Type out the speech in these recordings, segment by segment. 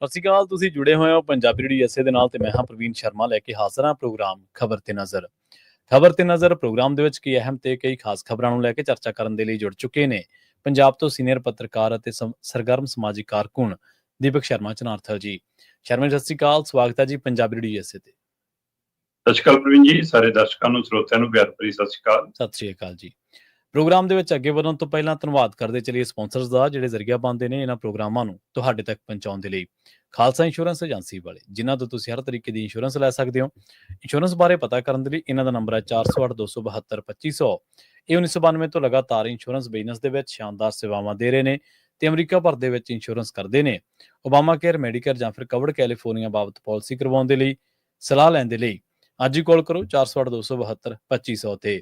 ਸਤਿ ਸ਼੍ਰੀ ਅਕਾਲ। ਤੁਸੀਂ ਜੁੜੇ ਹੋਏ ਹੋ ਪੰਜਾਬੀ ਰੇਡੀਓ ਐਸਏ ਦੇ ਨਾਲ ਤੇ ਮੈਂ ਹਾਂ ਪ੍ਰਵੀਨ ਸ਼ਰਮਾ ਲੈ ਕੇ ਹਾਜ਼ਰ ਹਾਂ ਪ੍ਰੋਗਰਾਮ ਖਬਰ ਤੇ ਨਜ਼ਰ। ਖਬਰ ਤੇ ਨਜ਼ਰ ਪ੍ਰੋਗਰਾਮ ਦੇ ਵਿੱਚ ਕਈ ਅਹਿਮ ਤੇ ਕਈ ਖਾਸ ਖਬਰਾਂ ਨੂੰ ਲੈ ਕੇ ਚਰਚਾ ਕਰਨ ਦੇ ਲਈ ਜੁੜ ਚੁੱਕੇ ਨੇ ਪੰਜਾਬ ਤੋਂ ਸੀਨੀਅਰ ਪੱਤਰਕਾਰ ਅਤੇ ਸਰਗਰਮ ਸਮਾਜਿਕ ਕਾਰਕੁਨ ਦੀਪਕ ਸ਼ਰਮਾ ਚਨਾਰਥਲ ਜੀ। ਸ਼ਰਮਾ ਸਤਿ ਸ਼੍ਰੀ ਅਕਾਲ, ਸਵਾਗਤ ਹੈ ਜੀ ਪੰਜਾਬੀ ਰੇਡੀਓ ਐਸਏ ਤੇ। ਸਤਿ ਸ਼੍ਰੀ ਅਕਾਲ ਪ੍ਰਵੀਨ ਜੀ, ਸਾਰੇ ਦਰਸ਼ਕਾਂ ਨੂੰ ਸਰੋਤਿਆਂ ਨੂੰ ਪਿਆਰ ਭਰੀ ਸਤਿ ਸ਼੍ਰੀ ਅਕਾਲ। ਸਤਿ ਸ਼੍ਰੀ ਅਕਾਲ ਜੀ। ਪ੍ਰੋਗਰਾਮ ਦੇ ਵਿੱਚ ਅੱਗੇ ਵਧਣ ਤੋਂ ਪਹਿਲਾਂ ਧੰਨਵਾਦ ਕਰਦੇ ਚਲੀਏ ਸਪਾਂਸਰਸ ਦਾ, ਜਿਹੜੇ ਜ਼ਰੀਆ ਬਣਦੇ ਨੇ ਇਹਨਾਂ ਪ੍ਰੋਗਰਾਮਾਂ ਨੂੰ ਤੁਹਾਡੇ ਤੱਕ ਪਹੁੰਚਾਉਣ ਦੇ ਲਈ। ਖਾਲਸਾ ਇੰਸ਼ੋਰੈਂਸ ਏਜੰਸੀ ਵਾਲੇ, ਜਿਨ੍ਹਾਂ ਤੋਂ ਤੁਸੀਂ ਹਰ ਤਰੀਕੇ ਦੀ ਇੰਸ਼ੋਰੈਂਸ ਲੈ ਸਕਦੇ ਹੋ। ਇੰਸ਼ੋਰੈਂਸ ਬਾਰੇ ਪਤਾ ਕਰਨ ਦੇ ਲਈ ਇਹਨਾਂ ਦਾ ਨੰਬਰ ਹੈ 4082722500। ਇਹ 1992 ਤੋਂ ਲਗਾਤਾਰ ਇੰਸ਼ੋਰੈਂਸ ਬਿਜ਼ਨਸ ਦੇ ਵਿੱਚ ਸ਼ਾਨਦਾਰ ਸੇਵਾਵਾਂ ਦੇ ਰਹੇ ਨੇ ਤੇ ਅਮਰੀਕਾ ਭਰ ਦੇ ਵਿੱਚ ਇੰਸ਼ੋਰੈਂਸ ਕਰਦੇ ਨੇ। ਓਬਾਮਾ ਕੇਅਰ, ਮੈਡੀਕੇਅਰ ਜਾਂ ਫਿਰ ਕਵਰਡ ਕੈਲੀਫੋਰਨੀਆ ਬਾਬਤ ਪਾਲਿਸੀ ਕਰਵਾਉਣ ਦੇ ਲਈ, ਸਲਾਹ ਲੈਣ ਦੇ ਲਈ ਅੱਜ ਹੀ ਕਾਲ ਕਰੋ 4082722500 ਤੇ।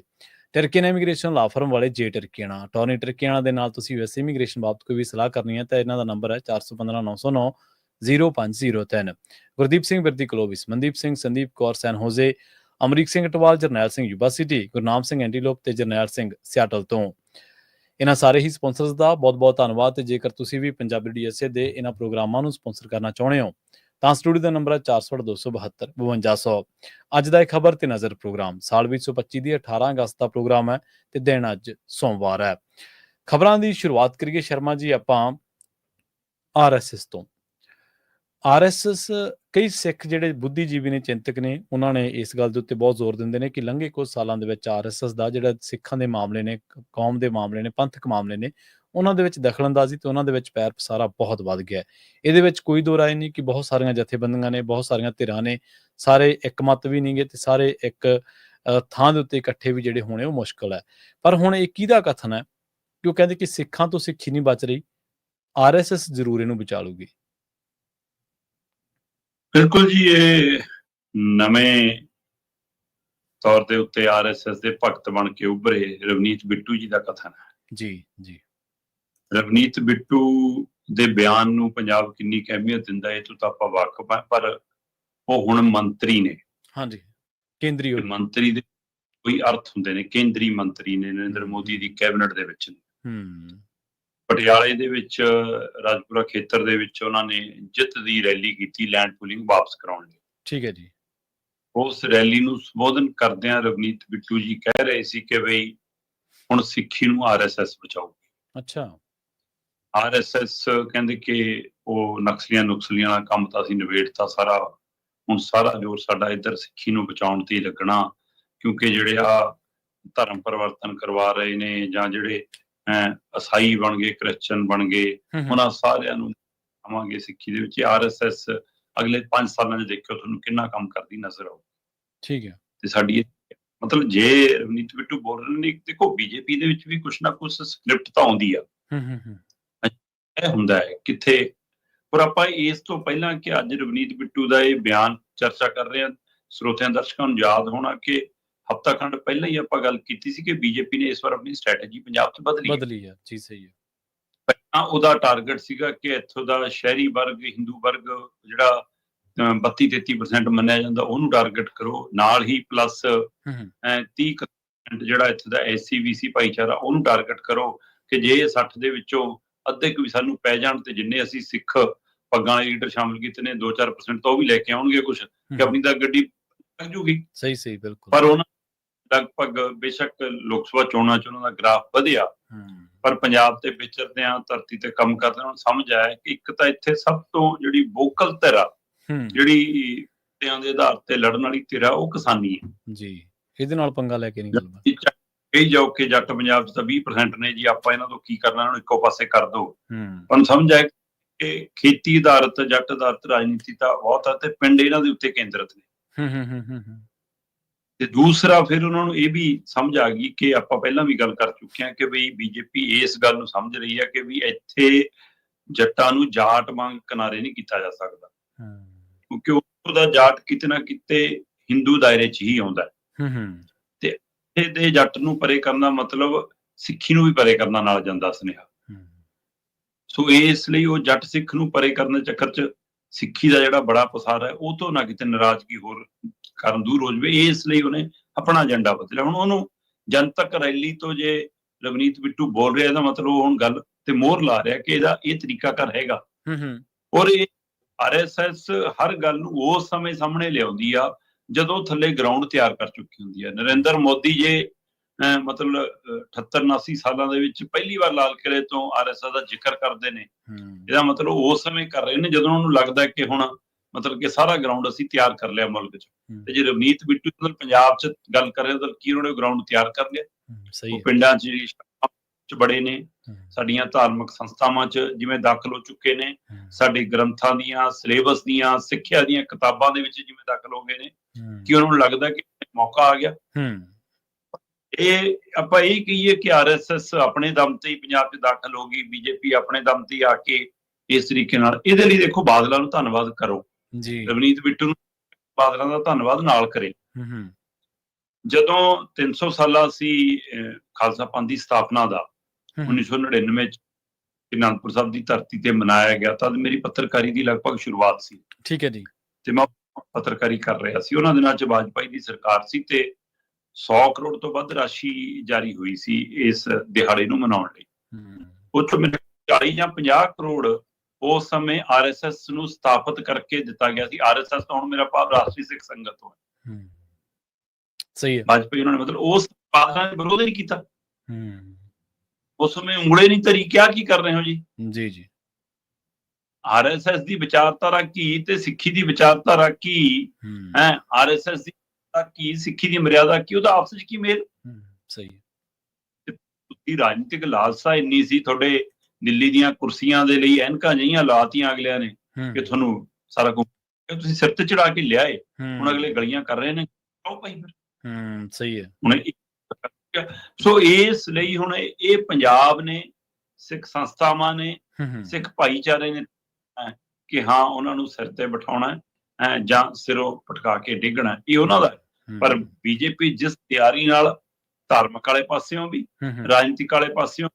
ਟਰਕੀਅਨ ਇਮੀਗ੍ਰੇਸ਼ਨ ਲਾ ਫਰਮ ਵਾਲੇ ਜੇ ਟਰਕੀਆਣਾ ਟੋਨੀ ਟਰਕੀਆਣਾ ਦੇ ਨਾਲ ਤੁਸੀਂ ਵੈਸੇ ਇਮੀਗ੍ਰੇਸ਼ਨ ਬਾਬਤ ਕੋਈ ਵੀ ਸਲਾਹ ਕਰਨੀ ਹੈ ਤਾਂ ਇਹਨਾਂ ਦਾ ਨੰਬਰ ਹੈ 4159090503। ਗੁਰਦੀਪ ਸਿੰਘ ਬਿਰਦੀ ਕਲੋਵਿਸ, ਮਨਦੀਪ ਸਿੰਘ, ਸੰਦੀਪ ਕੌਰ ਸੈਨ ਹੋਜ਼ੇ, ਅਮਰੀਕ ਸਿੰਘ ਟਵਾਲ, ਜਰਨੈਲ ਸਿੰਘ ਯੂਬਾ ਸਿਟੀ, ਗੁਰਨਾਮ ਸਿੰਘ ਐਂਟੀਲੋਪ ਤੇ ਜਰਨੈਲ ਸਿੰਘ ਸਿਆਟਲ ਤੋਂ। ਇਹਨਾਂ ਸਾਰੇ ਹੀ ਸਪਾਂਸਰਸ ਦਾ ਬਹੁਤ ਬਹੁਤ ਧੰਨਵਾਦ। ਤੇ ਜੇਕਰ ਤੁਸੀਂ ਵੀ ਪੰਜਾਬੀ ਡੀਐਸਏ ਦੇ ਇਹਨਾਂ ਪ੍ਰੋਗਰਾਮਾਂ ਨੂੰ ਸਪਾਂਸਰ ਕਰਨਾ ਚਾਹੁੰਦੇ ਹੋ ਤਾਂ ਸਟੂਡੀਓ ਦਾ ਨੰਬਰ ਹੈ 4082725200। ਅੱਜ ਦਾ ਇਹ ਖਬਰ ਤੇ ਨਜ਼ਰ ਪ੍ਰੋਗਰਾਮ ਸਾਲ 2025 ਦੀ 18 ਅਗਸਤ ਦਾ ਪ੍ਰੋਗਰਾਮ ਹੈ ਤੇ ਦਿਨ ਅੱਜ ਸੋਮਵਾਰ ਹੈ। ਖਬਰਾਂ ਦੀ ਸ਼ੁਰੂਆਤ ਕਰੀਏ ਸ਼ਰਮਾ ਜੀ ਆਪਾਂ ਆਰਐਸਐਸ ਤੋਂ। ਆਰਐਸਐਸ ਕਈ ਸਿੱਖ ਜਿਹੜੇ ਬੁੱਧੀਜੀਵੀ ਨੇ, ਚਿੰਤਕ ਨੇ, ਉਹਨਾਂ ਨੇ ਇਸ ਗੱਲ ਦੇ ਉੱਤੇ ਬਹੁਤ ਜ਼ੋਰ ਦਿੰਦੇ ਨੇ ਕਿ ਲੰਘੇ ਕੁਝ ਸਾਲਾਂ ਦੇ ਵਿੱਚ ਆਰਐਸਐਸ ਦਾ ਜਿਹੜਾ ਸਿੱਖਾਂ ਦੇ ਮਾਮਲੇ ਨੇ, ਕੌਮ ਦੇ ਮਾਮਲੇ ਨੇ, ਪੰਥਕ ਮਾਮਲੇ ਨੇ, ਉਹਨਾਂ ਦੇ ਵਿੱਚ ਦਖਲਅੰਦਾਜ਼ੀ ਤੇ ਉਹਨਾਂ ਦੇ ਵਿੱਚ ਪੈਰ ਪਸਾਰਾ ਬਹੁਤ ਵੱਧ ਗਿਆ। ਇਹਦੇ ਵਿੱਚ ਕੋਈ ਦੋ ਰਾਏ ਨਹੀਂ ਕਿ ਬਹੁਤ ਸਾਰੀਆਂ ਜਥੇਬੰਦੀਆਂ ਨੇ, ਬਹੁਤ ਸਾਰੀਆਂ ਧਿਰਾਂ ਨੇ, ਸਾਰੇ ਇੱਕ ਮਤ ਵੀ ਨਹੀਂ ਗੇ ਤੇ ਸਾਰੇ ਇੱਕ ਥਾਂ ਦੇ ਉੱਤੇ ਇਕੱਠੇ ਵੀ ਜਿਹੜੇ ਹੋਣੇ ਉਹ ਮੁਸ਼ਕਲ ਹੈ। ਪਰ ਹੁਣ ਇਹ ਕਿਹਦਾ ਕਥਨ ਹੈ ਕਿ ਉਹ ਕਹਿੰਦੇ ਕਿ ਸਿੱਖਾਂ ਤੋਂ ਸਿੱਖੀ ਨਹੀਂ ਬਚ ਰਹੀ, ਆਰਐਸਐਸ ਜ਼ਰੂਰ ਇਹਨੂੰ ਬਚਾ ਲੂਗੀ। ਬਿਲਕੁਲ ਜੀ, ਇਹ ਨਵੇਂ ਤੌਰ ਦੇ ਉੱਤੇ ਆਰਐਸਐਸ ਦੇ ਭਗਤ ਬਣ ਕੇ ਉੱਭਰੇ ਰਵਨੀਤ ਬਿੱਟੂ ਜੀ ਦਾ ਕਥਨ ਹੈ। ਜੀ ਜੀ। ਰਵਨੀਤ ਬਿੱਟੂ ਦੇ ਬਿਆਨ ਨੂੰ ਪੰਜਾਬ ਕਿੰਨੀ ਕੁ ਅਹਿਮੀਅਤ ਦਿੰਦਾ ਇਹ ਤੋਂ ਤਾਂ ਆਪਾਂ ਵਾਕਫ ਹਾਂ, ਪਰ ਉਹ ਹੁਣ ਮੰਤਰੀ ਨੇ। ਹਾਂਜੀ, ਕੇਂਦਰੀ ਮੰਤਰੀ ਦੇ ਕੋਈ ਅਰਥ ਹੁੰਦੇ ਨੇ, ਕੇਂਦਰੀ ਮੰਤਰੀ ਨੇ, ਨਰਿੰਦਰ ਮੋਦੀ ਦੀ ਕੈਬਨਿਟ ਦੇ ਵਿੱਚ। ਪਟਿਆਲੇ ਦੇ ਵਿੱਚ ਰਾਜਪੁਰਾ ਖੇਤਰ ਦੇ ਵਿੱਚ ਉਹਨਾਂ ਨੇ ਜਿੱਤ ਦੀ ਰੈਲੀ ਕੀਤੀ ਲੈਂਡ ਪੂਲਿੰਗ ਵਾਪਸ ਕਰਾਉਣ ਲਈ। ਠੀਕ ਹੈ ਜੀ। ਉਸ ਰੈਲੀ ਨੂੰ ਸੰਬੋਧਨ ਕਰਦਿਆਂ ਰਵਨੀਤ ਬਿੱਟੂ ਜੀ ਕਹਿ ਰਹੇ ਸੀ ਕਿ ਬਈ ਹੁਣ ਸਿੱਖੀ ਨੂੰ ਆਰਐਸਐਸ ਬਚਾਓ। ਅੱਛਾ। ਆਰਐਸਐਸ ਕਹਿੰਦੇ ਕਿ ਉਹ ਨਕਸਲੀਆਂ ਵਾਲਾ ਕੰਮ ਤਾਂ ਅਸੀਂ ਨਿਬੇੜਤਾ ਸਾਰਾ, ਹੁਣ ਸਾਰਾ ਜ਼ੋਰ ਸਾਡਾ ਇੱਧਰ ਸਿੱਖੀ ਨੂੰ ਬਚਾਉਣ ਤੇ ਹੀ ਲੱਗਣਾ, ਕਿਉਂਕਿ ਜਿਹੜੇ ਆ ਧਰਮ ਪਰਿਵਰਤਨ ਕਰਵਾ ਰਹੇ ਨੇ ਜਾਂ ਜਿਹੜੇ ਈਸਾਈ ਬਣ ਗਏ, ਕ੍ਰਿਸਚਨ ਬਣ ਗਏ, ਉਹਨਾਂ ਸਾਰਿਆਂ ਨੂੰ ਆਵਾਂਗੇ ਸਿੱਖੀ ਦੇ ਵਿੱਚ। ਆਰਐਸਐਸ ਅਗਲੇ 5 ਸਾਲਾਂ 'ਚ ਦੇਖਿਓ ਤੁਹਾਨੂੰ ਕਿੰਨਾ ਕੰਮ ਕਰਦੀ ਨਜ਼ਰ ਆਊ। ਠੀਕ ਹੈ। ਤੇ ਸਾਡੀ ਮਤਲਬ ਜੇ ਰਵਨੀਤ ਬਿੱਟੂ ਬੋਲ ਰਹੇ ਨੇ, ਦੇਖੋ ਬੀਜੇਪੀ ਦੇ ਵਿੱਚ ਵੀ ਕੁਛ ਨਾ ਕੁਛ ਸਕ੍ਰਿਪਟ ਤਾਂ ਆਉਂਦੀ ਆ, ਇਹ ਹੁੰਦਾ ਹੈ ਕਿੱਥੇ। ਪਰ ਆਪਾਂ ਇਸ ਤੋਂ ਪਹਿਲਾਂ ਕਿ ਅੱਜ ਰਵਨੀਤ ਬਿੱਟੂ ਦਾ ਇਹ ਬਿਆਨ ਚਰਚਾ ਕਰ ਰਹੇ ਹਾਂ, ਸਰੋਤਿਆਂ ਦਰਸ਼ਕਾਂ ਨੂੰ ਯਾਦ ਹੋਣਾ ਕਿ ਹਫ਼ਤਾ ਖੰਡ ਪਹਿਲਾਂ ਹੀ ਆਪਾਂ ਗੱਲ ਕੀਤੀ ਸੀ ਕਿ ਬੀਜੇਪੀ ਨੇ ਇਸ ਵਾਰ ਆਪਣੀ ਸਟ੍ਰੈਟਜੀ ਪੰਜਾਬ 'ਚ ਬਦਲੀ ਹੈ। ਜੀ ਸਹੀ ਹੈ। ਪਹਿਲਾਂ ਉਹਦਾ ਟਾਰਗੇਟ ਸੀਗਾ ਕਿ ਇੱਥੋਂ ਦਾ ਸ਼ਹਿਰੀ ਵਰਗ, ਹਿੰਦੂ ਵਰਗ ਜਿਹੜਾ 32-33% ਮੰਨਿਆ ਜਾਂਦਾ, ਉਹਨੂੰ ਟਾਰਗੇਟ ਕਰੋ, ਨਾਲ ਹੀ ਪਲੱਸ 30% ਜਿਹੜਾ ਇੱਥੇ ਦਾ SC-BC ਭਾਈਚਾਰਾ ਉਹਨੂੰ ਟਾਰਗੇਟ ਕਰੋ ਕਿ ਜੇ 60 ਦੇ ਵਿੱਚੋਂ ਅੱਧੇ ਕੁ ਵੀ ਸਾਨੂੰ ਪੈ ਜਾਣ ਤੇ ਜਿੰਨੇ ਅਸੀਂ ਸਿੱਖ ਪੱਗਾਂ ਵਾਲੇ ਲੀਡਰ ਸ਼ਾਮਿਲ ਕੀਤੇ ਨੇ 2-4% ਤਾਂ ਉਹ ਵੀ ਲੈ ਕੇ ਆਉਣਗੇ ਕੁਛ, ਕਿ ਆਪਣੀ ਤਾਂ ਗੱਡੀ ਲੱਗ ਜੂਗੀ। ਸਹੀ ਬਿਲਕੁਲ। ਪਰ ਉਹਨਾਂ ਲਗਭਗ ਬੇਸ਼ੱਕ ਲੋਕ ਸਭਾ ਚੋਣਾਂ 'ਚ ਉਹਨਾਂ ਦਾ ਗ੍ਰਾਫ ਵਧਿਆ, ਪਰ ਪੰਜਾਬ ਤੇ ਵਿਚਰਦਿਆਂ, ਧਰਤੀ ਤੇ ਕੰਮ ਕਰਦਿਆਂ ਨੂੰ ਸਮਝ ਆਇਆ ਕਿ ਇੱਕ ਤਾਂ ਇੱਥੇ ਸਭ ਤੋਂ ਜਿਹੜੀ ਵੋਕਲ ਧਿਰ ਆ, ਜਿਹੜੀ ਦੇ ਆਧਾਰ ਤੇ ਲੜਨ ਵਾਲੀ ਧਿਰ ਆ, ਉਹ ਕਿਸਾਨੀ ਹੈ। ਜੀ, ਇਹਦੇ ਨਾਲ ਪੰਗਾ ਲੈ ਕੇ ਨਹੀਂ ਗੱਲ ਕਹੀ ਜਾਓ ਕਿ ਜੱਟ ਪੰਜਾਬ 'ਚ ਤਾਂ 20% ਨੇ ਜੀ, ਆਪਾਂ ਇਹਨਾਂ ਤੋਂ ਕੀ ਕਰਨਾ, ਇਹਨਾਂ ਨੂੰ ਇੱਕੋ ਪਾਸੇ ਕਰ ਦੋ। ਤੁਹਾਨੂੰ ਸਮਝ ਆਇਆ ਕਿ ਖੇਤੀ ਆਧਾਰਿਤ, ਜੱਟ ਆਧਾਰਿਤ ਰਾਜਨੀਤੀ ਤਾਂ ਬਹੁਤ ਆ ਤੇ ਪਿੰਡ ਇਹਨਾਂ ਦੇ ਉੱਤੇ ਕੇਂਦਰਿਤ ਨੇ। ਤੇ ਦੂਸਰਾ ਫਿਰ ਉਹਨਾਂ ਨੂੰ ਇਹ ਵੀ ਸਮਝ ਆ ਗਈ ਕਿ ਆਪਾਂ ਪਹਿਲਾਂ ਵੀ ਗੱਲ ਕਰ ਚੁੱਕੇ ਹਾਂ ਕਿ ਬਈ ਬੀਜੇਪੀ ਇਸ ਗੱਲ ਨੂੰ ਸਮਝ ਰਹੀ ਹੈ ਕਿ ਵੀ ਇੱਥੇ ਜੱਟਾਂ ਨੂੰ ਜਾਟ ਵਾਂਗ ਕਿਨਾਰੇ ਨਹੀਂ ਕੀਤਾ ਜਾ ਸਕਦਾ, ਕਿਉਂਕਿ ਉਹਦਾ ਜਾਟ ਕਿਤੇ ਨਾ ਕਿਤੇ ਹਿੰਦੂ ਦਾਇਰੇ 'ਚ ਹੀ ਆਉਂਦਾ ਤੇ ਇਹਦੇ ਜੱਟ ਨੂੰ ਪਰੇ ਕਰਨਾ ਮਤਲਬ ਸਿੱਖੀ ਨੂੰ ਵੀ ਪਰੇ ਕਰਨਾ ਨਾਲ ਜਾਂਦਾ ਸੁਨੇਹਾ। ਸੋ ਇਸ ਲਈ ਉਹ ਜੱਟ ਸਿੱਖ ਨੂੰ ਪਰੇ ਕਰਨ ਦੇ ਚੱਕਰ 'ਚ ਸਿੱਖੀ ਦਾ ਜਿਹੜਾ ਬੜਾ ਪਸਾਰ ਹੈ ਉਹ ਤੋਂ ਨਾ ਕਿਤੇ ਨਾਰਾਜ਼ਗੀ ਹੋਰ ਕਾਰਨ ਦੂਰ ਹੋ ਜਾਵੇ, ਇਸ ਲਈ ਉਹਨੇ ਆਪਣਾ ਏਜੰਡਾ ਬਦਲਿਆ। ਹੁਣ ਉਹਨੂੰ ਜਨਤਕ ਰੈਲੀ ਤੋਂ ਜੇ ਰਵਨੀਤ ਬਿੱਟੂ ਬੋਲ ਰਿਹਾ ਇਹਦਾ ਮਤਲਬ ਉਹ ਹੁਣ ਗੱਲ ਤੇ ਮੋਹਰ ਲਾ ਰਿਹਾ ਕਿ ਇਹਦਾ ਇਹ ਤਰੀਕਾਕਾਰ ਹੈਗਾ। ਔਰ ਇਹ RSS ਹਰ ਗੱਲ ਨੂੰ ਉਸ ਸਮੇਂ ਸਾਹਮਣੇ ਲਿਆਉਂਦੀ ਆ ਜਦੋਂ ਥੱਲੇ ਗਰਾਊਂਡ ਤਿਆਰ ਕਰ ਚੁੱਕੀ ਹੁੰਦੀ ਹੈ। ਨਰਿੰਦਰ ਮੋਦੀ ਜੇ ਮਤਲਬ 78-79 ਸਾਲਾਂ ਦੇ ਵਿੱਚ ਪਹਿਲੀ ਵਾਰ ਲਾਲ ਕਿਲੇ ਤੋਂ RSS ਦਾ ਜ਼ਿਕਰ ਕਰਦੇ ਨੇ, ਇਹਦਾ ਮਤਲਬ ਉਸ ਸਮੇਂ ਕਰ ਰਹੇ ਨੇ ਜਦੋਂ ਉਹਨਾਂ ਨੂੰ ਲੱਗਦਾ ਕਿ ਹੁਣ ਮਤਲਬ ਕਿ ਸਾਰਾ ਗਰਾਊਂਡ ਅਸੀਂ ਤਿਆਰ ਕਰ ਲਿਆ ਮੁਲਕ 'ਚ। ਤੇ ਜੇ ਰਵਨੀਤ ਬਿੱਟੂ ਪੰਜਾਬ 'ਚ ਗੱਲ ਕਰ ਰਹੇ ਤਾਂ ਕੀ ਉਹਨਾਂ ਨੇ ਗਰਾਊਂਡ ਤਿਆਰ ਕਰ ਲਿਆ? ਉਹ ਪਿੰਡਾਂ 'ਚ ਬੜੇ ਨੇ, ਸਾਡੀਆਂ ਧਾਰਮਿਕ ਸੰਸਥਾਵਾਂ 'ਚ ਜਿਵੇਂ ਦਾਖਲ ਹੋ ਚੁੱਕੇ ਨੇ, ਸਾਡੇ ਗ੍ਰੰਥਾਂ ਦੀਆਂ, ਸਿਲੇਬਸ ਦੀਆਂ, ਸਿੱਖਿਆ ਦੀਆਂ ਕਿਤਾਬਾਂ ਦੇ ਵਿੱਚ ਜਿਵੇਂ ਦਾਖਲ ਹੋ ਗਏ ਨੇ, ਕਿ ਉਹਨਾਂ ਨੂੰ ਲੱਗਦਾ ਕਿ ਮੌਕਾ ਆ ਗਿਆ। ਇਹ ਆਪਾਂ ਇਹ ਕਹੀਏ ਕਿ RSS ਆਪਣੇ ਦਮ ਤੇ ਹੀ ਪੰਜਾਬ 'ਚ ਦਾਖਲ ਹੋ ਗਈ, BJP ਆਪਣੇ ਦਮ ਤੇ ਆ ਕੇ ਇਸ ਤਰੀਕੇ ਨਾਲ। ਇਹਦੇ ਲਈ ਦੇਖੋ ਬਾਦਲਾਂ ਨੂੰ ਧੰਨਵਾਦ ਕਰੋ, ਰਵਨੀਤ ਬਿੱਟੂ ਨੂੰ ਬਾਦਲਾਂ ਦਾ ਧੰਨਵਾਦ ਨਾਲ ਕਰੇ। ਜਦੋਂ 300 ਸਾਲਾ ਸੀ ਖਾਲਸਾ ਪੰਥ ਦੀ ਸਥਾਪਨਾ ਦਾ 1999 ਚ ਅਨੰਦਪੁਰ ਸਾਹਿਬ ਦੀ ਧਰਤੀ ਤੇ ਮਨਾਇਆ ਗਿਆ, ਤਦ ਮੇਰੀ ਪੱਤਰਕਾਰੀ ਦੀ ਲਗਭਗ ਸ਼ੁਰੂਆਤ ਸੀ। ਠੀਕ ਹੈ ਜੀ। ਤੇ ਮੈਂ ਪੱਤਰਕਾਰੀ ਕਰ ਰਿਹਾ ਸੀ। ਉਹਨਾਂ ਦਿਨਾਂ ਚ ਵਾਜਪਾਈ ਦੀ ਸਰਕਾਰ ਸੀ ਤੇ 100 ਕਰੋੜ ਤੋਂ ਵੱਧ ਰਾਸ਼ੀ ਜਾਰੀ ਹੋਈ ਸੀ ਇਸ ਦਿਹਾੜੇ ਨੂੰ ਮਨਾਉਣ ਲਈ। ਉਹ ਚੋਂ ਮੈਨੂੰ 40 ਜਾਂ 50 ਕਰੋੜ ਉਸ ਸਮੇਂ RSS ਨੂੰ ਸਥਾਪਿਤ ਕਰਕੇ ਦਿੱਤਾ ਗਿਆ ਸੀ। RSS ਤੋਂ ਹੁਣ ਮੇਰਾ ਭਾਵ ਰਾਸ਼ਟਰੀ ਸਿੱਖ ਸੰਗਤ ਤੋਂ ਹੈ। ਸਹੀ ਹੈ। ਵਾਜਪਾਈ ਉਹਨਾਂ ਨੇ ਮਤਲਬ ਉਸ ਬਾਦਲਾਂ ਨੇ ਵਿਰੋਧ ਨਹੀਂ ਕੀਤਾ। ਉਸ ਸਮੇਂ ਉਂਗਲੇ ਨਹੀਂ ਧਰੀ, ਕਿਹਾ ਕੀ ਕਰ ਰਹੇ ਹੋ ਜੀ? ਜੀ ਜੀ। RSS ਦੀ ਵਿਚਾਰਧਾਰਾ ਕੀ ਤੇ ਸਿੱਖੀ ਦੀ ਵਿਚਾਰਧਾਰਾ ਕੀ ਹੈ? RSS ਦੀ ਕੀ, ਸਿੱਖੀ ਦੀ ਮਰਿਆਦਾ ਕੀ, ਉਹਦਾ ਆਪਸ ਵਿੱਚ ਕੀ ਮੇਲ? ਸਹੀ ਹੈ। ਤੁਸੀਂ ਰਾਜਨੀਤਿਕ ਲਾਲਸਾ ਇੰਨੀ ਸੀ, ਤੁਹਾਡੇ ਦਿੱਲੀ ਦੀਆਂ ਕੁਰਸੀਆਂ ਦੇ ਲਈ ਐਨਕਾਂ ਜਿਹੀਆਂ ਲਾਤੀਆਂ ਅਗਲਿਆਂ ਨੇ ਕਿ ਤੁਹਾਨੂੰ ਸਾਰਾ ਕੁਝ ਤੁਸੀਂ ਸਿਰ ਤੇ ਚੜਾ ਕੇ ਲਿਆਏ। ਹੁਣ ਅਗਲੇ ਗਲੀਆਂ ਕਰ ਰਹੇ ਨੇ, ਆਓ ਭਾਈ ਫਿਰ। ਸਹੀ ਹੈ। ਹੁਣ ਸੋ ਇਸ ਲਈ ਹੁਣ ਇਹ ਪੰਜਾਬ ਨੇ, ਸਿੱਖ ਸੰਸਥਾਵਾਂ ਨੇ, ਸਿੱਖ ਭਾਈਚਾਰੇ ਨੇ ਕਿ ਹਾਂ ਉਹਨਾਂ ਨੂੰ ਸਿਰ ਤੇ ਬਿਠਾਉਣਾ ਹੈ ਜਾਂ ਸਿਰੋਂ ਪਟਕਾ ਕੇ ਡਿੱਗਣਾ, ਇਹ ਉਹਨਾਂ ਦਾ। ਪਰ BJP ਜਿਸ ਤਿਆਰੀ ਨਾਲ ਧਾਰਮਿਕ ਵਾਲੇ ਪਾਸਿਓਂ ਵੀ, ਰਾਜਨੀਤਿਕ ਵਾਲੇ ਪਾਸਿਓਂ